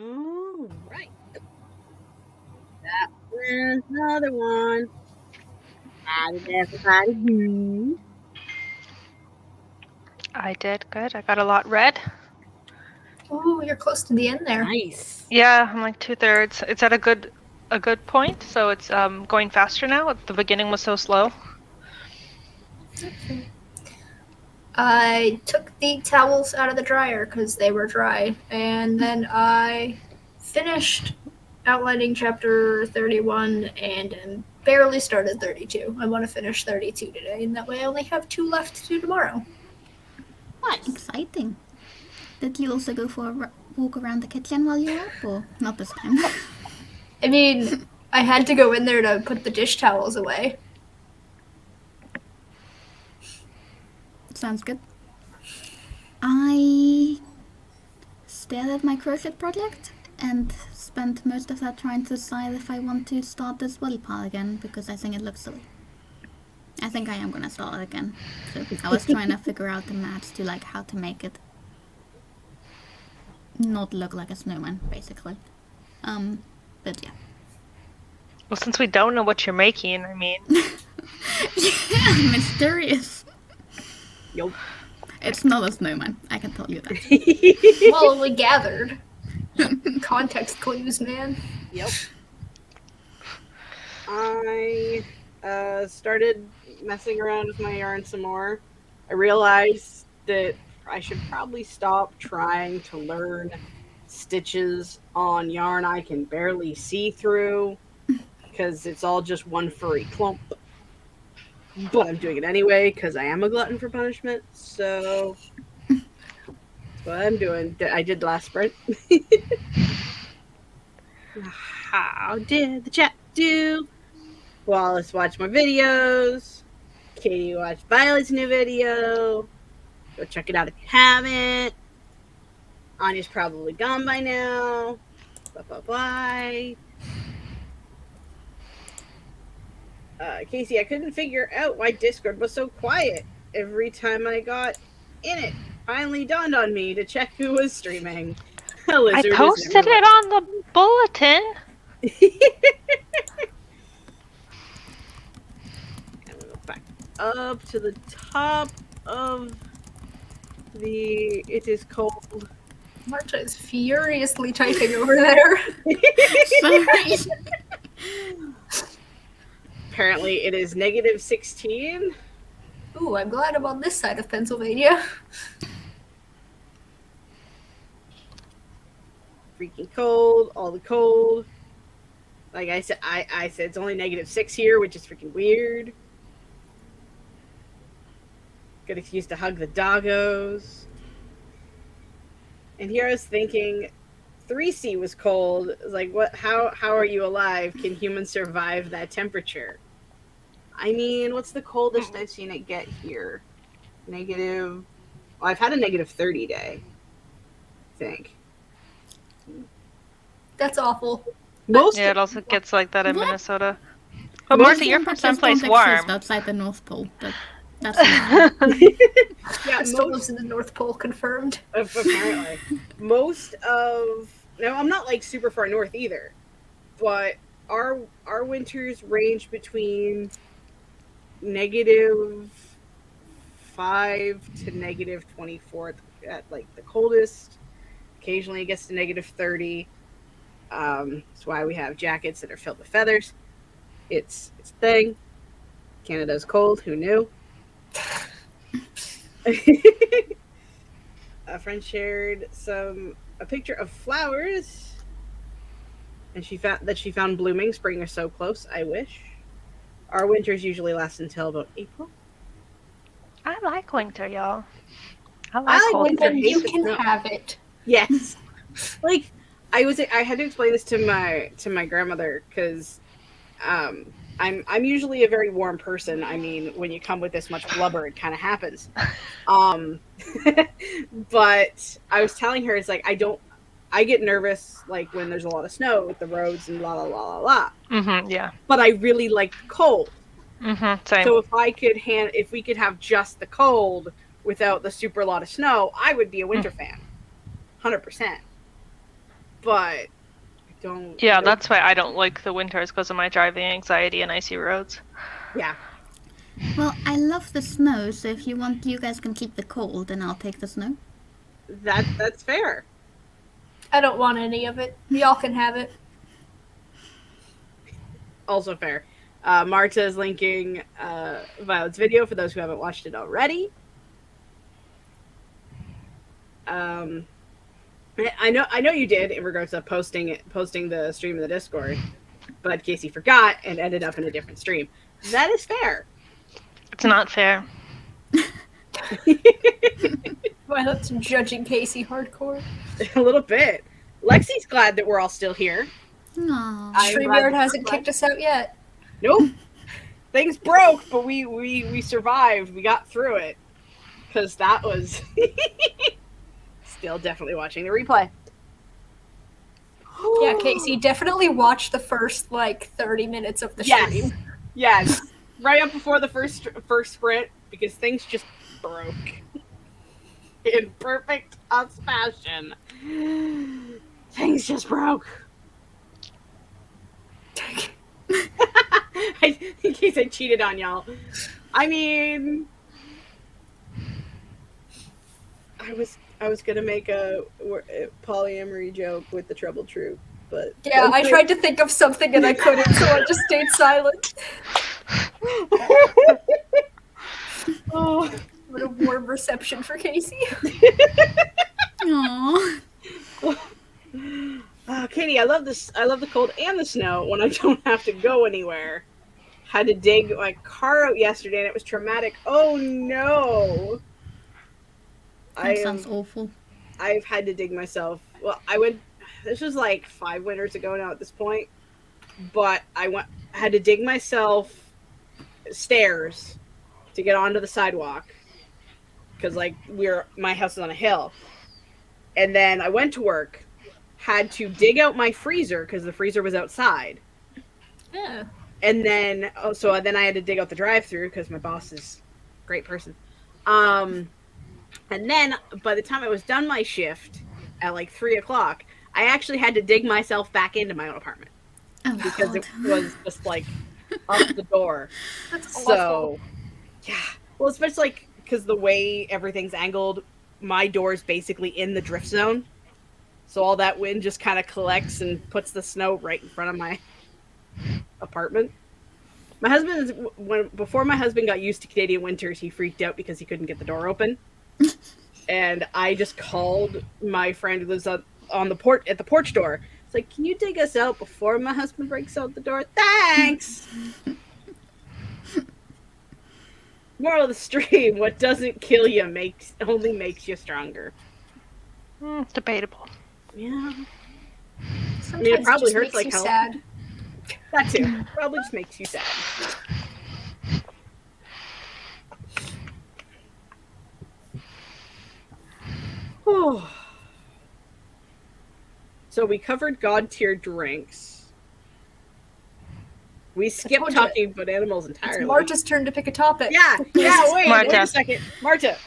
All right. That was another one. How did everybody do? I did good. I got a lot read. Ooh, you're close to the end there. Nice. Yeah, I'm like 2/3. It's at a good point, so it's going faster now. The beginning was so slow. Okay. I took the towels out of the dryer because they were dry, and then I finished outlining chapter 31 and barely started 32. I want to finish 32 today, and that way I only have 2 left to do tomorrow. Nice. Exciting. Did you also go for a walk around the kitchen while you were up, or not this time? I mean, I had to go in there to put the dish towels away. Sounds good. I started my crochet project and spent most of that trying to decide if I want to start this body part again because I think it looks silly. I think I am gonna start it again. So I was trying to figure out the maths to like how to make it not look like a snowman, basically. But yeah. Well, since we don't know what you're making, I mean, Yeah, mysterious. Yup. It's not a snowman, I can tell you that. Well, we gathered. Context clues, man. Yep. I started messing around with my yarn some more. I realized that I should probably stop trying to learn stitches on yarn I can barely see through because it's all just one furry clump. But I'm doing it anyway because I am a glutton for punishment. So that's what I'm doing. I did last sprint. How did the chat do? Wallace watched my videos. Katie watched Violet's new video. Go check it out if you haven't. Anya's probably gone by now. Blah, blah, blah. Casey, I couldn't figure out why Discord was so quiet every time I got in it. Finally dawned on me to check who was streaming. I posted it on the bulletin. And we'll go back up to the top of the It Is Cold. Marta is furiously typing over there. Sorry. Apparently it is -16. Ooh, I'm glad I'm on this side of Pennsylvania. Freaking cold, all the cold. Like I said, I said it's only -6 here, which is freaking weird. Good excuse to hug the doggos. And here I was thinking, 3C was cold. It's like, what? How are you alive? Can humans survive that temperature? I mean, what's the coldest I've seen it get here? Negative. Well, I've had a -30 day. I think. That's awful. Most Yeah, it also gets like that in What? Minnesota. But Most Martha, you're from temperatures someplace don't warm. exist outside the North Pole, but that's yeah, Still lives in the North Pole, confirmed. apparently most of now I'm not like super far north either, but our winters range between -5 to -24 at like the coldest. Occasionally it gets to -30. That's why we have jackets that are filled with feathers. It's a thing. Canada's cold. Who knew? A friend shared a picture of flowers, and she found blooming. Spring is so close. I wish. Our winters usually last until about April. I like winter, y'all. I I like like cold. winter. Then you hate can the snow. have it. Yes. Like I had to explain this to my grandmother because I'm usually a very warm person. I mean, when you come with this much blubber, it kind of happens. But I was telling her, it's like I get nervous like when there's a lot of snow with the roads and la la la la la. Mm-hmm, yeah. But I really like the cold. Mm-hmm, same. So if we could have just the cold without the super lot of snow, I would be a winter fan, 100%. but I don't. Yeah, that's why I don't like the winters, because of my driving anxiety and icy roads. Yeah. Well, I love the snow, so if you want, you guys can keep the cold, and I'll take the snow. That's fair. I don't want any of it. Y'all can have it. Also fair. Marta is linking Violet's video for those who haven't watched it already. I know you did in regards to posting the stream in the Discord, but Casey forgot and ended up in a different stream. That is fair. It's not fair. Violet's judging Casey hardcore. A little bit. Lexi's glad that we're all still here. Aww. StreamYard hasn't kicked us out yet. Nope. Things broke, but we survived. We got through it. Because that was still definitely watching the replay. Yeah, Casey, definitely watch the first, 30 minutes of the stream. Yes. Right up before the first sprint, because things just broke. In perfect us fashion. Things just broke. In case I cheated on y'all. I mean, I was gonna make a polyamory joke with the Trouble Troop, but Yeah, I tried to think of something and I couldn't, so I just stayed silent. Oh, What a warm reception for Casey. Aww. Katie, I love this. I love the cold and the snow when I don't have to go anywhere. Had to dig my car out yesterday and it was traumatic. Oh no! That sounds awful. I've had to dig myself. Well, I went. This was like 5 winters ago now at this point, but had to dig myself stairs to get onto the sidewalk because my house is on a hill, and then I went to work. Had to dig out my freezer because the freezer was outside. Yeah. And then, then I had to dig out the drive-through because my boss is a great person. And then by the time I was done my shift at 3:00, I actually had to dig myself back into my own apartment because God. it was just up the door. That's So, awful. yeah. Well, especially because the way everything's angled, my door's basically in the drift zone. So all that wind just kind of collects and puts the snow right in front of my apartment. Before my husband got used to Canadian winters, he freaked out because he couldn't get the door open. And I just called my friend who lives on the porch door. It's like, can you dig us out before my husband breaks out the door? Thanks! Moral of the stream, what doesn't kill you only makes you stronger. It's debatable. Yeah. Sometimes it probably just hurts makes you hell. sad. That too. Probably just makes you sad. So we covered god-tier drinks. We skipped told you. talking about animals It's entirely. Marta's turn to pick a topic. Yeah, wait Marta. a second. Marta.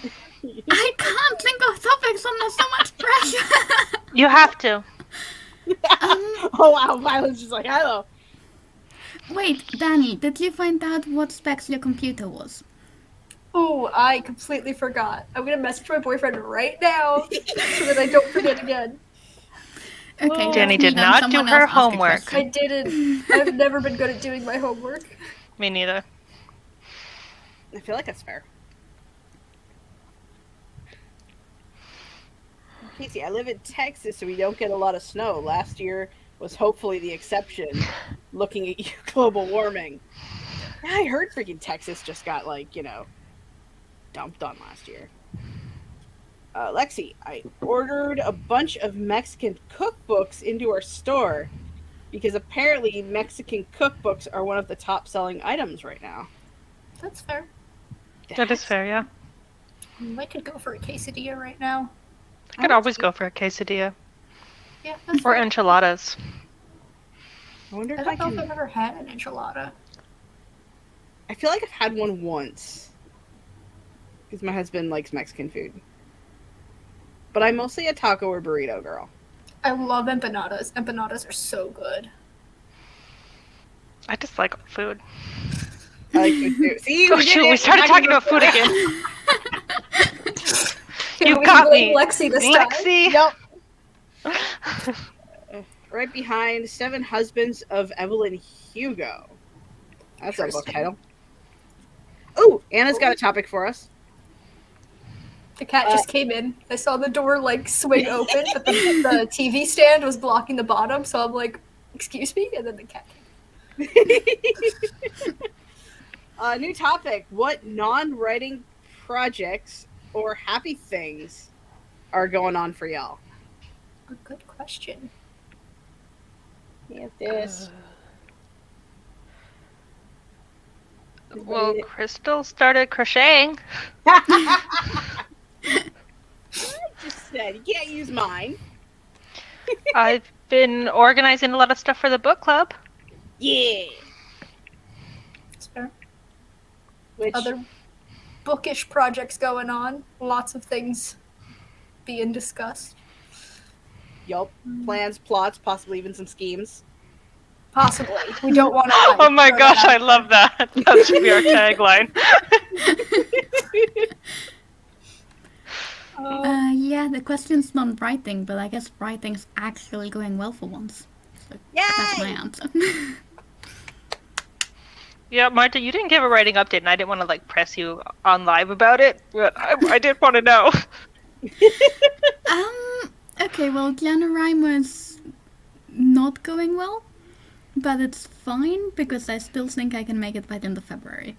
I can't think of topics under so much pressure. You have to. Oh wow, Violet's just hello. Wait, Danny, did you find out what specs your computer was? Oh, I completely forgot. I'm gonna message my boyfriend right now so that I don't forget again. Okay, Danny that's me did then. not do Someone her else ask a homework. question. I didn't. I've never been good at doing my homework. Me neither. I feel like that's fair. Casey, I live in Texas, so we don't get a lot of snow. Last year was hopefully the exception, looking at you, global warming. Yeah, I heard freaking Texas just got, dumped on last year. Lexi, I ordered a bunch of Mexican cookbooks into our store because apparently Mexican cookbooks are one of the top-selling items right now. That's fair. That is fair, yeah. I could go for a quesadilla right now. I could always go for a quesadilla. Yeah, that's Or fair. enchiladas. I wonder I if don't know if can... I've ever had an enchilada. I feel like I've had one once. Because my husband likes Mexican food. But I'm mostly a taco or burrito girl. I love empanadas. Empanadas are so good. I just like food. I like food too. See, Oh we did shoot, it. we started We're talking about food again. Yeah, You we got blame me. Lexi this time. Lexi! Yep. Right behind Seven Husbands of Evelyn Hugo. That's a book Interesting. title. Oh, Anna's got a topic for us. The cat just came in. I saw the door like swing open, but the TV stand was blocking the bottom, so I'm like, excuse me? And then the cat came New topic. What non-writing projects or happy things are going on for y'all? in. A good question. Yeah, this. Well, Crystal started crocheting. I just said you can't use mine. I've been organizing a lot of stuff for the book club. Yeah. That's fair. Which Other bookish projects going on. Lots of things being discussed. yup. Plans, plots, possibly even some schemes. Possibly. We don't want to. Oh my gosh, I love that. That should be our tagline. Yeah, the question's not writing, but I guess writing's actually going well for once. So that's my Yay! answer. Yeah, Marta, you didn't give a writing update, and I didn't want to like press you on live about it, but I did want to know. Okay, well, NaNoWriMo's not going well, but it's fine because I still think I can make it by the end of February.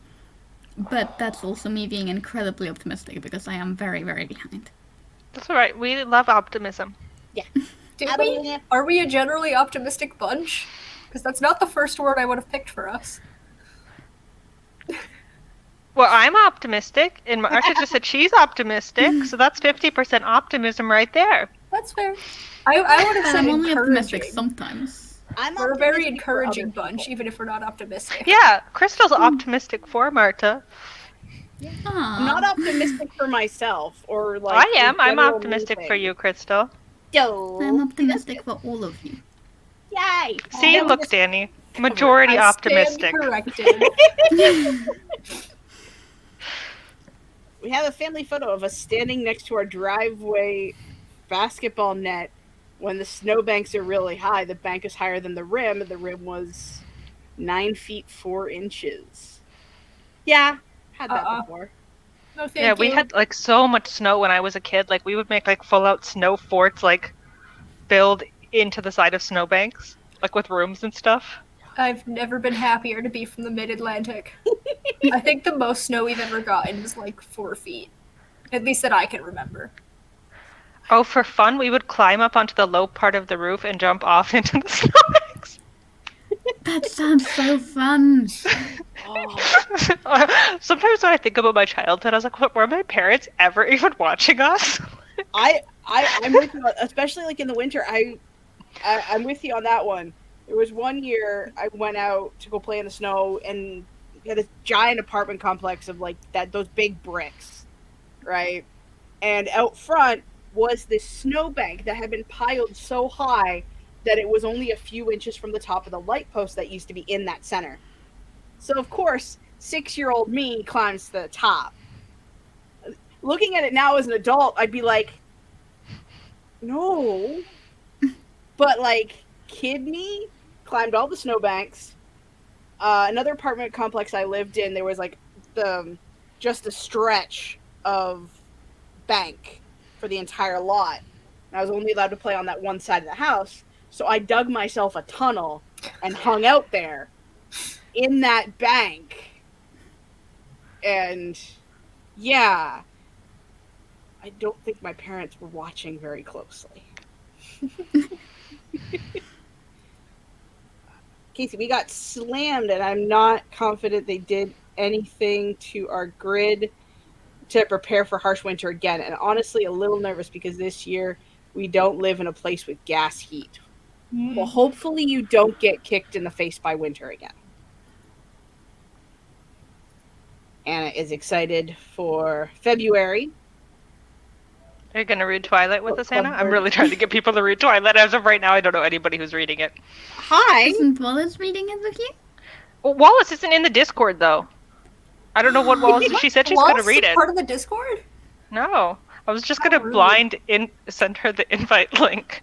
But that's also me being incredibly optimistic because I am very, very behind. That's all right. We love optimism. Are we a generally optimistic bunch? Because that's not the first word I would have picked for us. Well, I'm optimistic, and Marta just said she's optimistic, so that's 50% optimism right there. That's fair. I would have But said I'm only optimistic encouraging. sometimes. We're a very optimistic for encouraging other bunch, people. even if we're not optimistic. Yeah, Crystal's optimistic for Marta. I'm not optimistic for myself or like. I am. the I'm general optimistic mood for thing. you, Crystal. I'm optimistic for all of you. Yay! See, Then we look, just- Danny. Majority I optimistic. stand corrected. We have a family photo of us standing next to our driveway basketball net when the snowbanks are really high. The bank is higher than the rim, and the rim was 9 feet 4 inches. Yeah, had that before. No, thank Yeah, we you. had like so much snow when I was a kid. Like we would make like full out snow forts, like build into the side of snowbanks, like with rooms and stuff. I've never been happier to be from the mid-Atlantic. I think the most snow we've ever gotten is like 4 feet. At least that I can remember. Oh, for fun, we would climb up onto the low part of the roof and jump off into the snowbanks. That sounds so fun. Sometimes when I think about my childhood, I was like, were my parents ever even watching us? I'm with you, especially like in the winter. I'm with you on that one. There was one year I went out to go play in the snow, and we had this giant apartment complex of like those big bricks, right? And out front was this snowbank that had been piled so high that it was only a few inches from the top of the light post that used to be in that center. So of course, 6-year-old me climbs to the top. Looking at it now as an adult, I'd be like, no. But like, kid me climbed all the snowbanks. Another apartment complex I lived in, there was like just a stretch of bank for the entire lot. And I was only allowed to play on that one side of the house. So I dug myself a tunnel and hung out there in that bank. And yeah, I don't think my parents were watching very closely. Casey, we got slammed, and I'm not confident they did anything to our grid to prepare for harsh winter again. And honestly, a little nervous because this year we don't live in a place with gas heat. Well, hopefully you don't get kicked in the face by winter again. Anna is excited for February. Are you gonna read Twilight with us, Hannah? Bookclub I'm really trying to get people to read Twilight. As of right now, I don't know anybody who's reading it. Hi. Isn't Wallace reading it with you? Well, Wallace isn't in the Discord though. I don't know what Wallace. She said she's Wallace gonna read is it. part of the Discord? No, I was just How gonna rude. send her the invite link.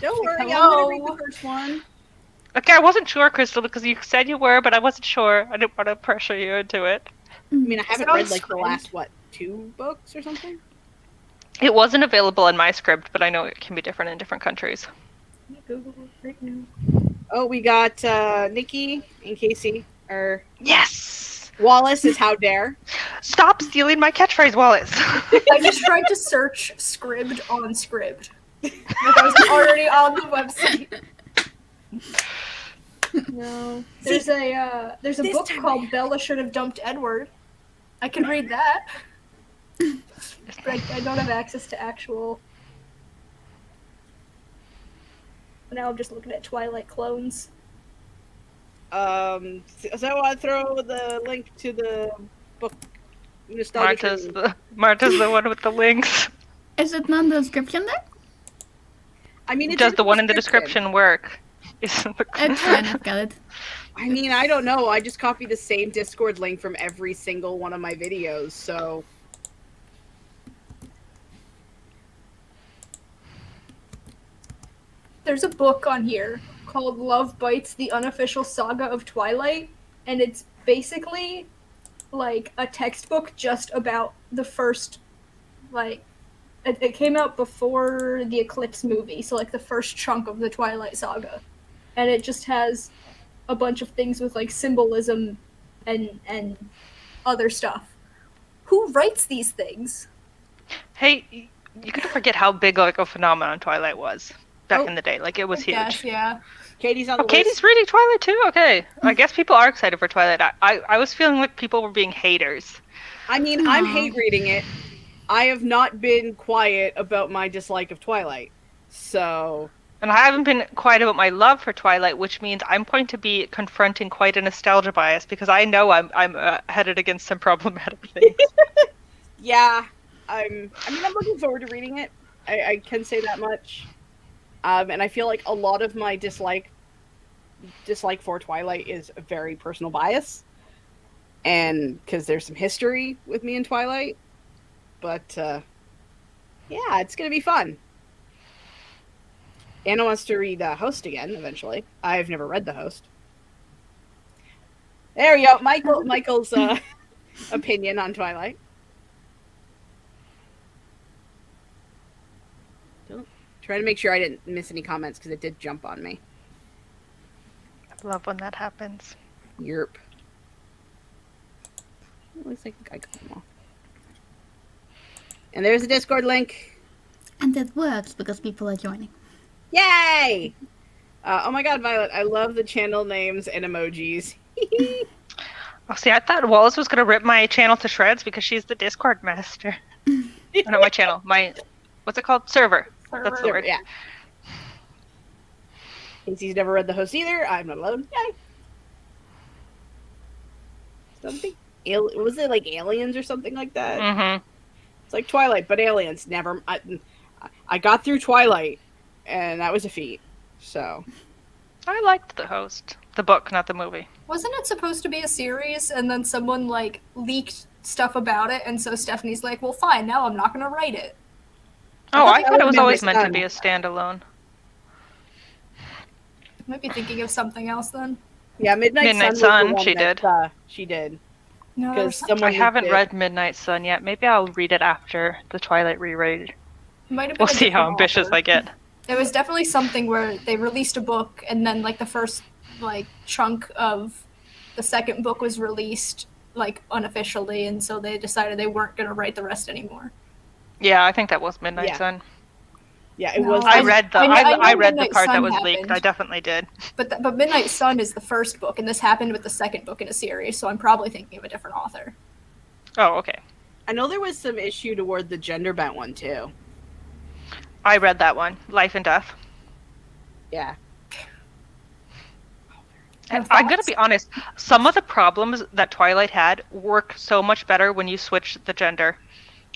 Don't worry, I'm Hello. gonna read the first one. Okay, I wasn't sure, Crystal, because you said you were, but I wasn't sure. I didn't want to pressure you into it. I mean, I haven't Sounds read like the fine. last 2 books or something. It wasn't available in my script, but I know it can be different in different countries. Google it right now. Oh, we got Nikki and Casey. Or Yes! Wallace is how dare. Stop stealing my catchphrase, Wallace! I just tried to search Scribd on Scribd. Like I was already on the website. No. There's a this book time called Bella Should Have Dumped Edward. I can read that. But I don't have access to actual. Now I'm just looking at Twilight clones. So I want to throw the link to the book. Nostalgia Marta's the one with the links. Is it not in the description there? I mean, it's Does the one in the description work? Isn't the It's fine, I've got it. I mean, I don't know. I just copy the same Discord link from every single one of my videos, so. There's a book on here called Love Bites: The Unofficial Saga of Twilight, and it's basically like a textbook just about the first, like, it came out before the Eclipse movie, so like the first chunk of the Twilight saga, and it just has a bunch of things with like symbolism and other stuff. Who writes these things? Hey, you gotta forget how big like a phenomenon Twilight was back Oh, in the day. Like, it was huge. Yes, yeah. Katie's on Oh, the Katie's list. reading Twilight too? Okay. I guess people are excited for Twilight. I was feeling like people were being haters. I mean, I'm Aw. hate reading it. I have not been quiet about my dislike of Twilight. So. And I haven't been quiet about my love for Twilight, which means I'm going to be confronting quite a nostalgia bias because I know I'm headed against some problematic things. Yeah, I'm looking forward to reading it. I can say that much. And I feel like a lot of my dislike for Twilight is a very personal bias, and because there's some history with me in Twilight. But yeah, it's gonna be fun. Anna wants to read Host again eventually. I've never read The Host. There we go, Michael's opinion on Twilight. Trying to make sure I didn't miss any comments because it did jump on me. I love when that happens. Yerp. Looks like I got them all. And there's a Discord link. And it works because people are joining. Yay! Oh my god, Violet, I love the channel names and emojis. Oh, see, I thought Wallace was going to rip my channel to shreds because she's the Discord master. Not my channel. My, what's it called? Server. That's the word. Yeah. Casey's never read The Host either. I'm not alone. Yay! Something. Was it like aliens or something like that? Mm-hmm. It's like Twilight, but aliens. Never. I got through Twilight, and that was a feat. So. I liked The Host. The book, not the movie. Wasn't it supposed to be a series, and then someone like leaked stuff about it, and so Stephanie's like, "Well, fine, now I'm not gonna write it." Oh, I thought it was Midnight always meant to Sun. be a standalone. I might be thinking of something else then. Yeah, Midnight Midnight Sun. Was Sun, the one she that, she did. No, there Because was something. someone I haven't leaked it. read Midnight Sun yet. Maybe I'll read it after the Twilight reread. It might have been We'll a see how different ambitious author. I get. It was definitely something where they released a book, and then like the first like chunk of the second book was released like unofficially, and so they decided they weren't gonna write the rest anymore. Yeah, I think that was Midnight Yeah. Sun. Yeah, it No, was. I read the I know I read the Midnight part that Sun was leaked. happened. I definitely did. But Midnight Sun is the first book, and this happened with the second book in a series, so I'm probably thinking of a different author. Oh, okay. I know there was some issue toward the gender bent one too. I read that one, Life and Death. Yeah. And Your I'm gonna thoughts? be honest. Some of the problems that Twilight had work so much better when you switch the gender.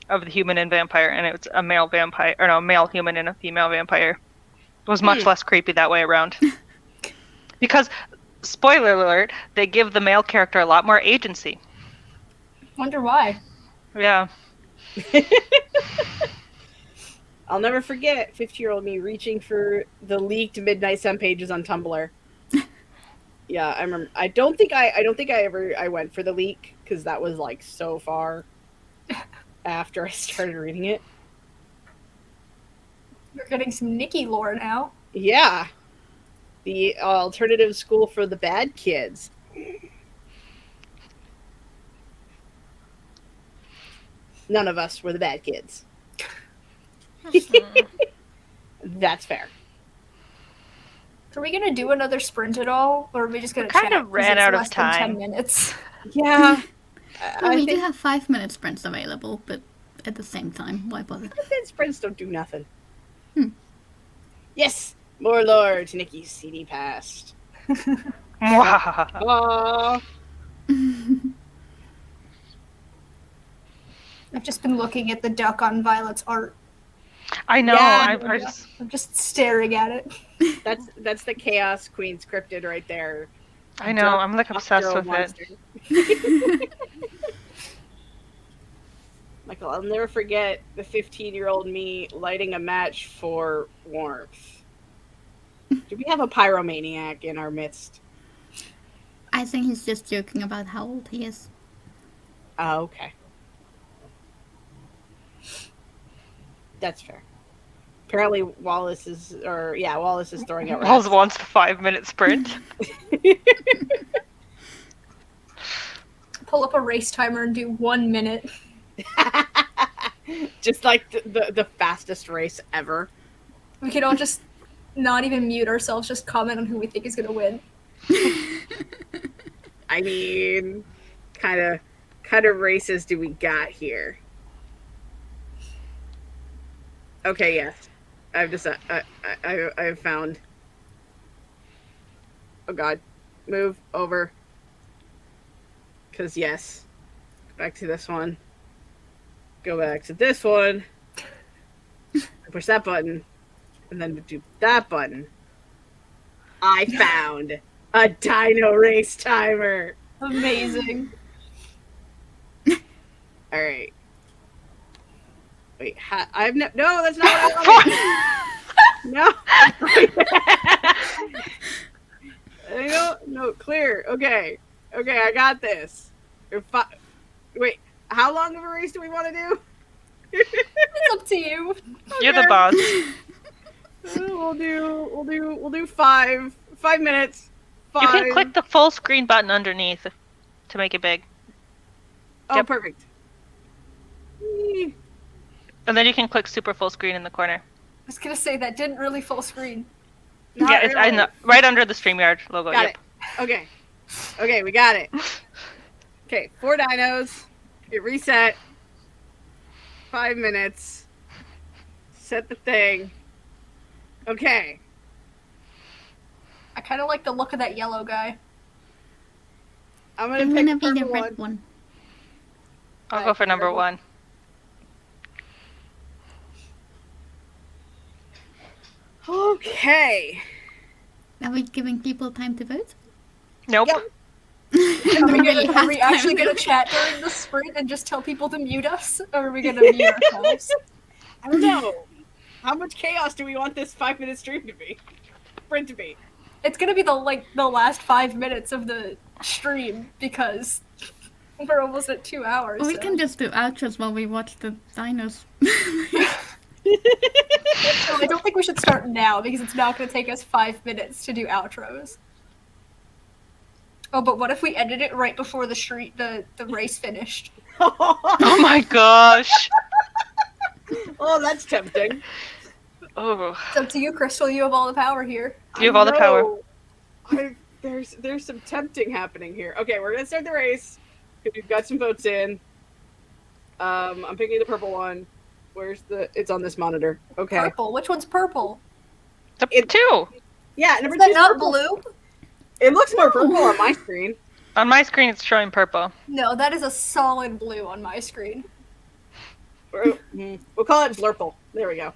of the human and vampire, and it's a male vampire, or no, a male human and a female vampire. It was much less creepy that way around. Because, spoiler alert, they give the male character a lot more agency. Wonder why. Yeah. I'll never forget 50-year-old me reaching for the leaked Midnight Sun pages on Tumblr. Yeah, I remember. I don't think I went for the leak because that was like so far after I started reading it. You're getting some Nikki lore now. Yeah, the alternative school for the bad kids. None of us were the bad kids. That's fair. Are we gonna do another sprint at all, or are we just gonna Kind chat? of ran 'cause it's out of less than time. 10 minutes. Yeah, Well, I we do think have 5-minute sprints available, but at the same time, why bother? sprints don't do nothing. Yes, more lore to Nikki's CD past. Aww. I've just been looking at the duck on Violet's art. I know. Yeah. I'm just staring at it. That's the Chaos Queen scripted right there. I know. I'm like obsessed with it. Michael, I'll never forget the 15-year-old me lighting a match for warmth. Do we have a pyromaniac in our midst? I think he's just joking about how old he is. Oh, okay. That's fair. Apparently Wallace is throwing out Wells rats. wants the 5-minute sprint. Pull up a race timer and do 1 minute. Just like the fastest race ever. We could all just not even mute ourselves, just comment on who we think is gonna win. I mean, kind of races do we got here? Okay, yes. I've just I've found. Oh God, move over. Cause yes, back to this one. Go back to this one. Push that button, and then do that button. I found a dino race timer. Amazing. All right. Wait, I've no. That's not what I wanted. No, clear. Okay, I got this. Wait, how long of a race do we want to do? It's up to you. You're the boss. We'll do 5 minutes. 5. You can click the full screen button underneath to make it big. Oh, Yep. perfect. And then you can click super full screen in the corner. I was gonna say that didn't really full screen. Not Yeah, it's, I really. know, right under the StreamYard logo. Got Yep. it. Okay, we got it. Okay, 4 dinos. Get reset. 5 minutes. Set the thing. Okay. I kind of like the look of that yellow guy. I'm I'm gonna gonna pick be the purple red one. I'll go for number 1. Okay. Are we giving people time to vote? Nope. Yep. Are we, Really are we have actually time. gonna chat during the sprint and just tell people to mute us, or are we gonna mute ourselves? I don't know. How much chaos do we want this 5-minute stream to be? Sprint to be? It's gonna be the last 5 minutes of the stream because we're almost at 2 hours. Or we so. can just do outros while we watch the dinos. So I don't think we should start now because it's not gonna take us 5 minutes to do outros. Oh, but what if we ended it right before the race finished? Oh my gosh. Oh, that's tempting. Oh, It's up to you, Crystal. You have all the power here. you have all the power. There's some tempting happening here. Okay, we're gonna start the race. We've got some votes in. I'm picking the purple one. It's on this monitor. Okay. Purple. Which one's purple? It- 2. Yeah, number Is that 2 's not purple. blue? It looks more purple on my screen. On my screen, it's showing purple. No, that is a solid blue on my screen. We'll call it Blurple. There we go.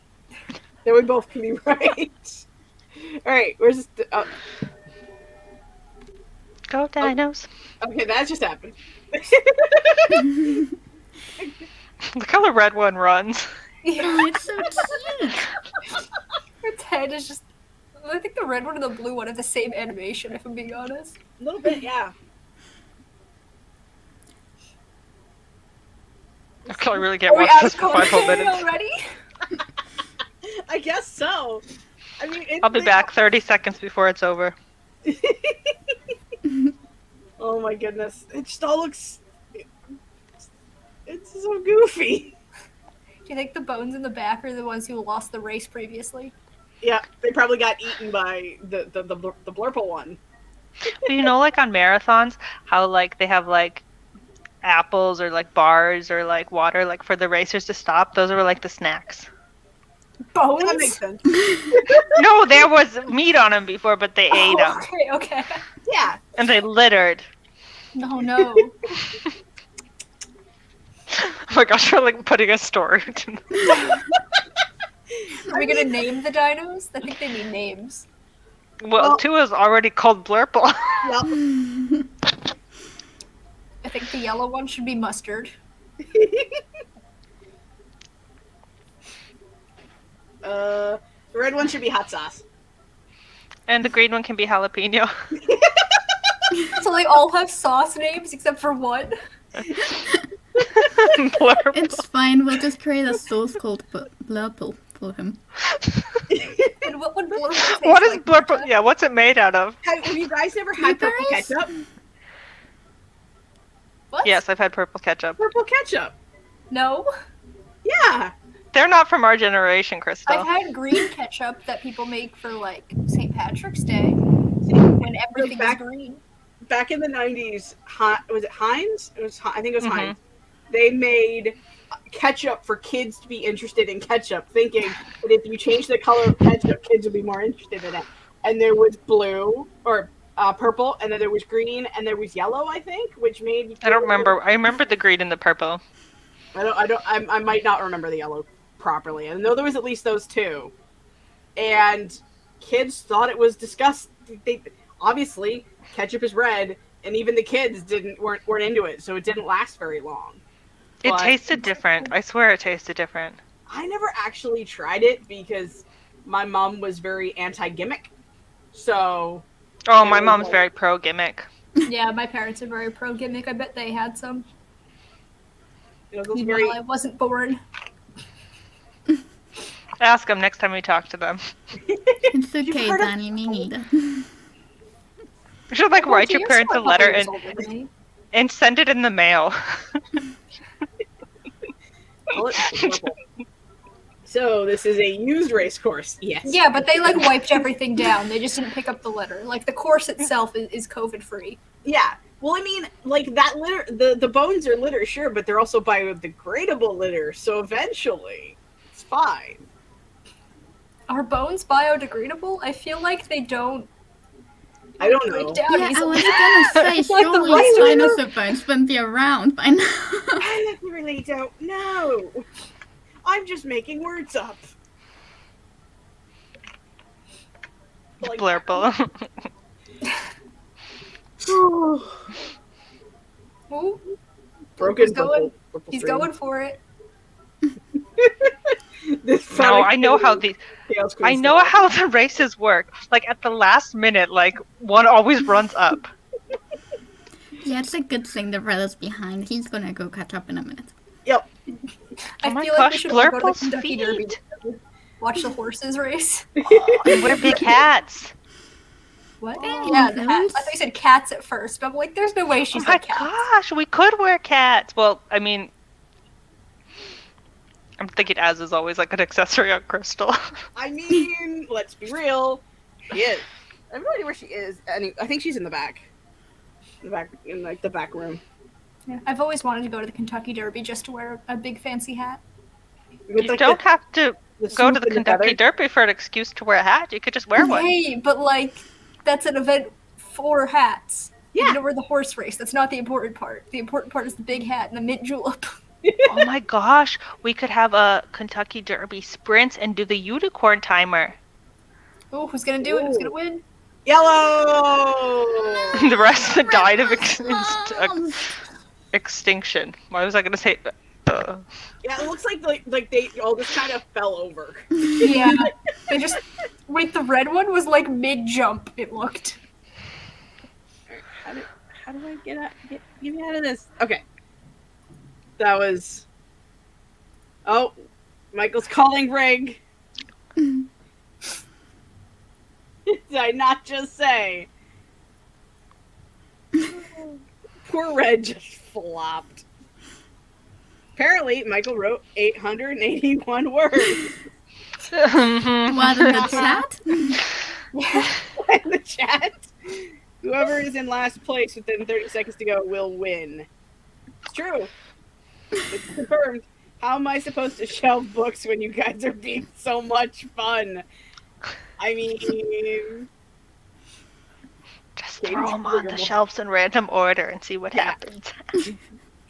Then we both can be right. All right, where's this? Go dinos. Okay, that just happened. Look how the red one runs. Oh, it's so cute. Its head is just. I think the red one and the blue one have the same animation, if I'm being honest. A little bit, yeah. I really can't Are we watch out this of for 5 whole commentary minutes. already? I guess so. I mean, I'll be back 30 seconds before it's over. Oh my goodness. It just all looks... It's so goofy. Do you think the bones in the back are the ones who lost the race previously? Yeah, they probably got eaten by the Blurple one. But you know, like on marathons, how like they have like apples or like bars or like water like for the racers to stop? Those are like the snacks. Bones? That makes sense. No, there was meat on them before, but they ate them. Okay. Yeah. And they littered. No, no. Oh my gosh, we're like putting a story. Are we gonna name the dinos? I think they need names. Well, 2 is already called Blurple. Yep. I think the yellow one should be mustard. The red one should be hot sauce. And the green one can be jalapeno. So they all have sauce names except for one. Blurple. It's fine. We'll just create a sauce called Blurple for him. And what would blurple taste What is like? Blurple? Yeah, what's it made out of? Have you guys ever had purple Blueberries? ketchup? What? Yes, I've had purple ketchup. Purple ketchup. No. Yeah. They're not from our generation, Crystal. I've had green ketchup that people make for like St. Patrick's Day when everything is back- green. Back in the 90s, was it Heinz? I think it was Mhm. Heinz. They made ketchup for kids to be interested in ketchup, thinking that if you change the color of ketchup, kids would be more interested in it. And there was blue or purple, and then there was green, and there was yellow, I think, which made. I don't remember. I remember the green and the purple. I might not remember the yellow properly. I know there was at least those two, and kids thought it was disgusting. Obviously, ketchup is red, and even the kids weren't into it, so it didn't last very long. It But tasted different. I swear it tasted different. I never actually tried it because my mom was very anti-gimmick. So Oh, It my was mom's like- very pro gimmick. Yeah, my parents are very pro gimmick. I bet they had some. it was Even very. though I wasn't born. Ask them next time we talk to them. It's okay, heard of- Danny. Me neither. You should like write your parents a letter and send it in the mail. Call it purple. So this is a used race course. Yes. Yeah, but they like wiped everything down. They just didn't pick up the litter. Like the course itself is COVID free. Yeah. Well, I mean, like that litter. The bones are litter, sure, but they're also biodegradable litter. So eventually, it's fine. Are bones biodegradable? I feel like they don't I don't break know. down Yeah, I easily. was gonna say, It's like the surely rest of them. dinosaur bones wouldn't be around by now. I really don't know. I'm just making words up. Like- Blurple. Ooh, Broken He's going- purple he's string. going for it. This No, product I know how is these. Chaos I Queen know style. how the races work. Like at the last minute, like one always runs up. Yeah, it's a good thing the red is behind. He's gonna go catch up in a minute. Yep. I Oh my feel like we gosh, should all go to the Blurple's Kentucky Derby. feet. Watch the horses race. And wear big hats. What? Oh, Yeah, the hat. nice. I thought you said cats at first, but I'm like, there's no way Oh she's my like cats. gosh, we could wear cats. Well, I mean, I'm thinking Az is always like an accessory on Crystal. I mean, let's be real. She is. I have no idea where she is. I think she's in the back. In like the back room. Yeah. I've always wanted to go to the Kentucky Derby just to wear a big fancy hat. With, You like, don't have to the go to swoop the and Kentucky feather. Derby for an excuse to wear a hat. You could just wear one. Hey, but like, that's an event for hats. Yeah. You know, we're the horse race. That's not the important part. The important part is the big hat and the mint julep. Oh my gosh, we could have a Kentucky Derby sprint and do the unicorn timer. Oh, who's gonna do it? Who's gonna Ooh. win? Yellow. The rest died of Lost. extinction. Why was I gonna say? Yeah, it looks like they all just kind of fell over. Yeah. They just wait. The red one was like mid jump. It looked. How do I get me out of this? Okay. That was. Oh, Michael's calling Rig. Did I not just say? Poor Red just flopped. Apparently, Michael wrote 881 words What in the chat? in the chat. Whoever is in last place within 30 seconds to go will win. It's true. It's confirmed. How am I supposed to shelve books when you guys are being so much fun? I mean, Just throw them on the shelves in random order and see what happens.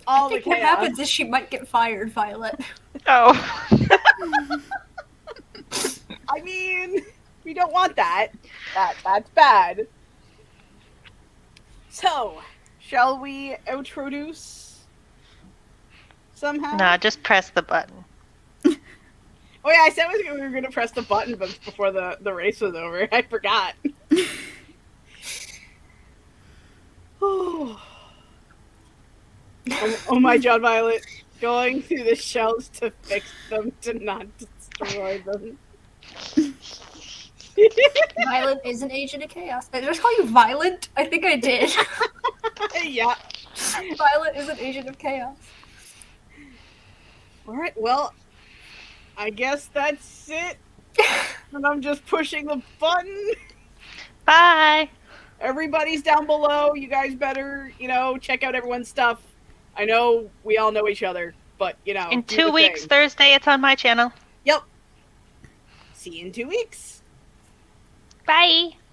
all I the think what chaos. happens is she might get fired, Violet. Oh. I mean, we don't want that. That's bad. So, shall we introduce somehow? Nah, just press the button. Oh yeah, I said we were going to press the button before the race was over. I forgot. Oh, my John Violet, going through the shelves to fix them, to not destroy them. Violet is an agent of chaos. Did I just call you Violent? I think I did. Yeah. Violet is an agent of chaos. Alright, well, I guess that's it. And I'm just pushing the button. Bye. Everybody's down below. You guys better, check out everyone's stuff. I know we all know each other, but, In do 2 the weeks, thing. Thursday, it's on my channel. Yep. See you in 2 weeks. Bye.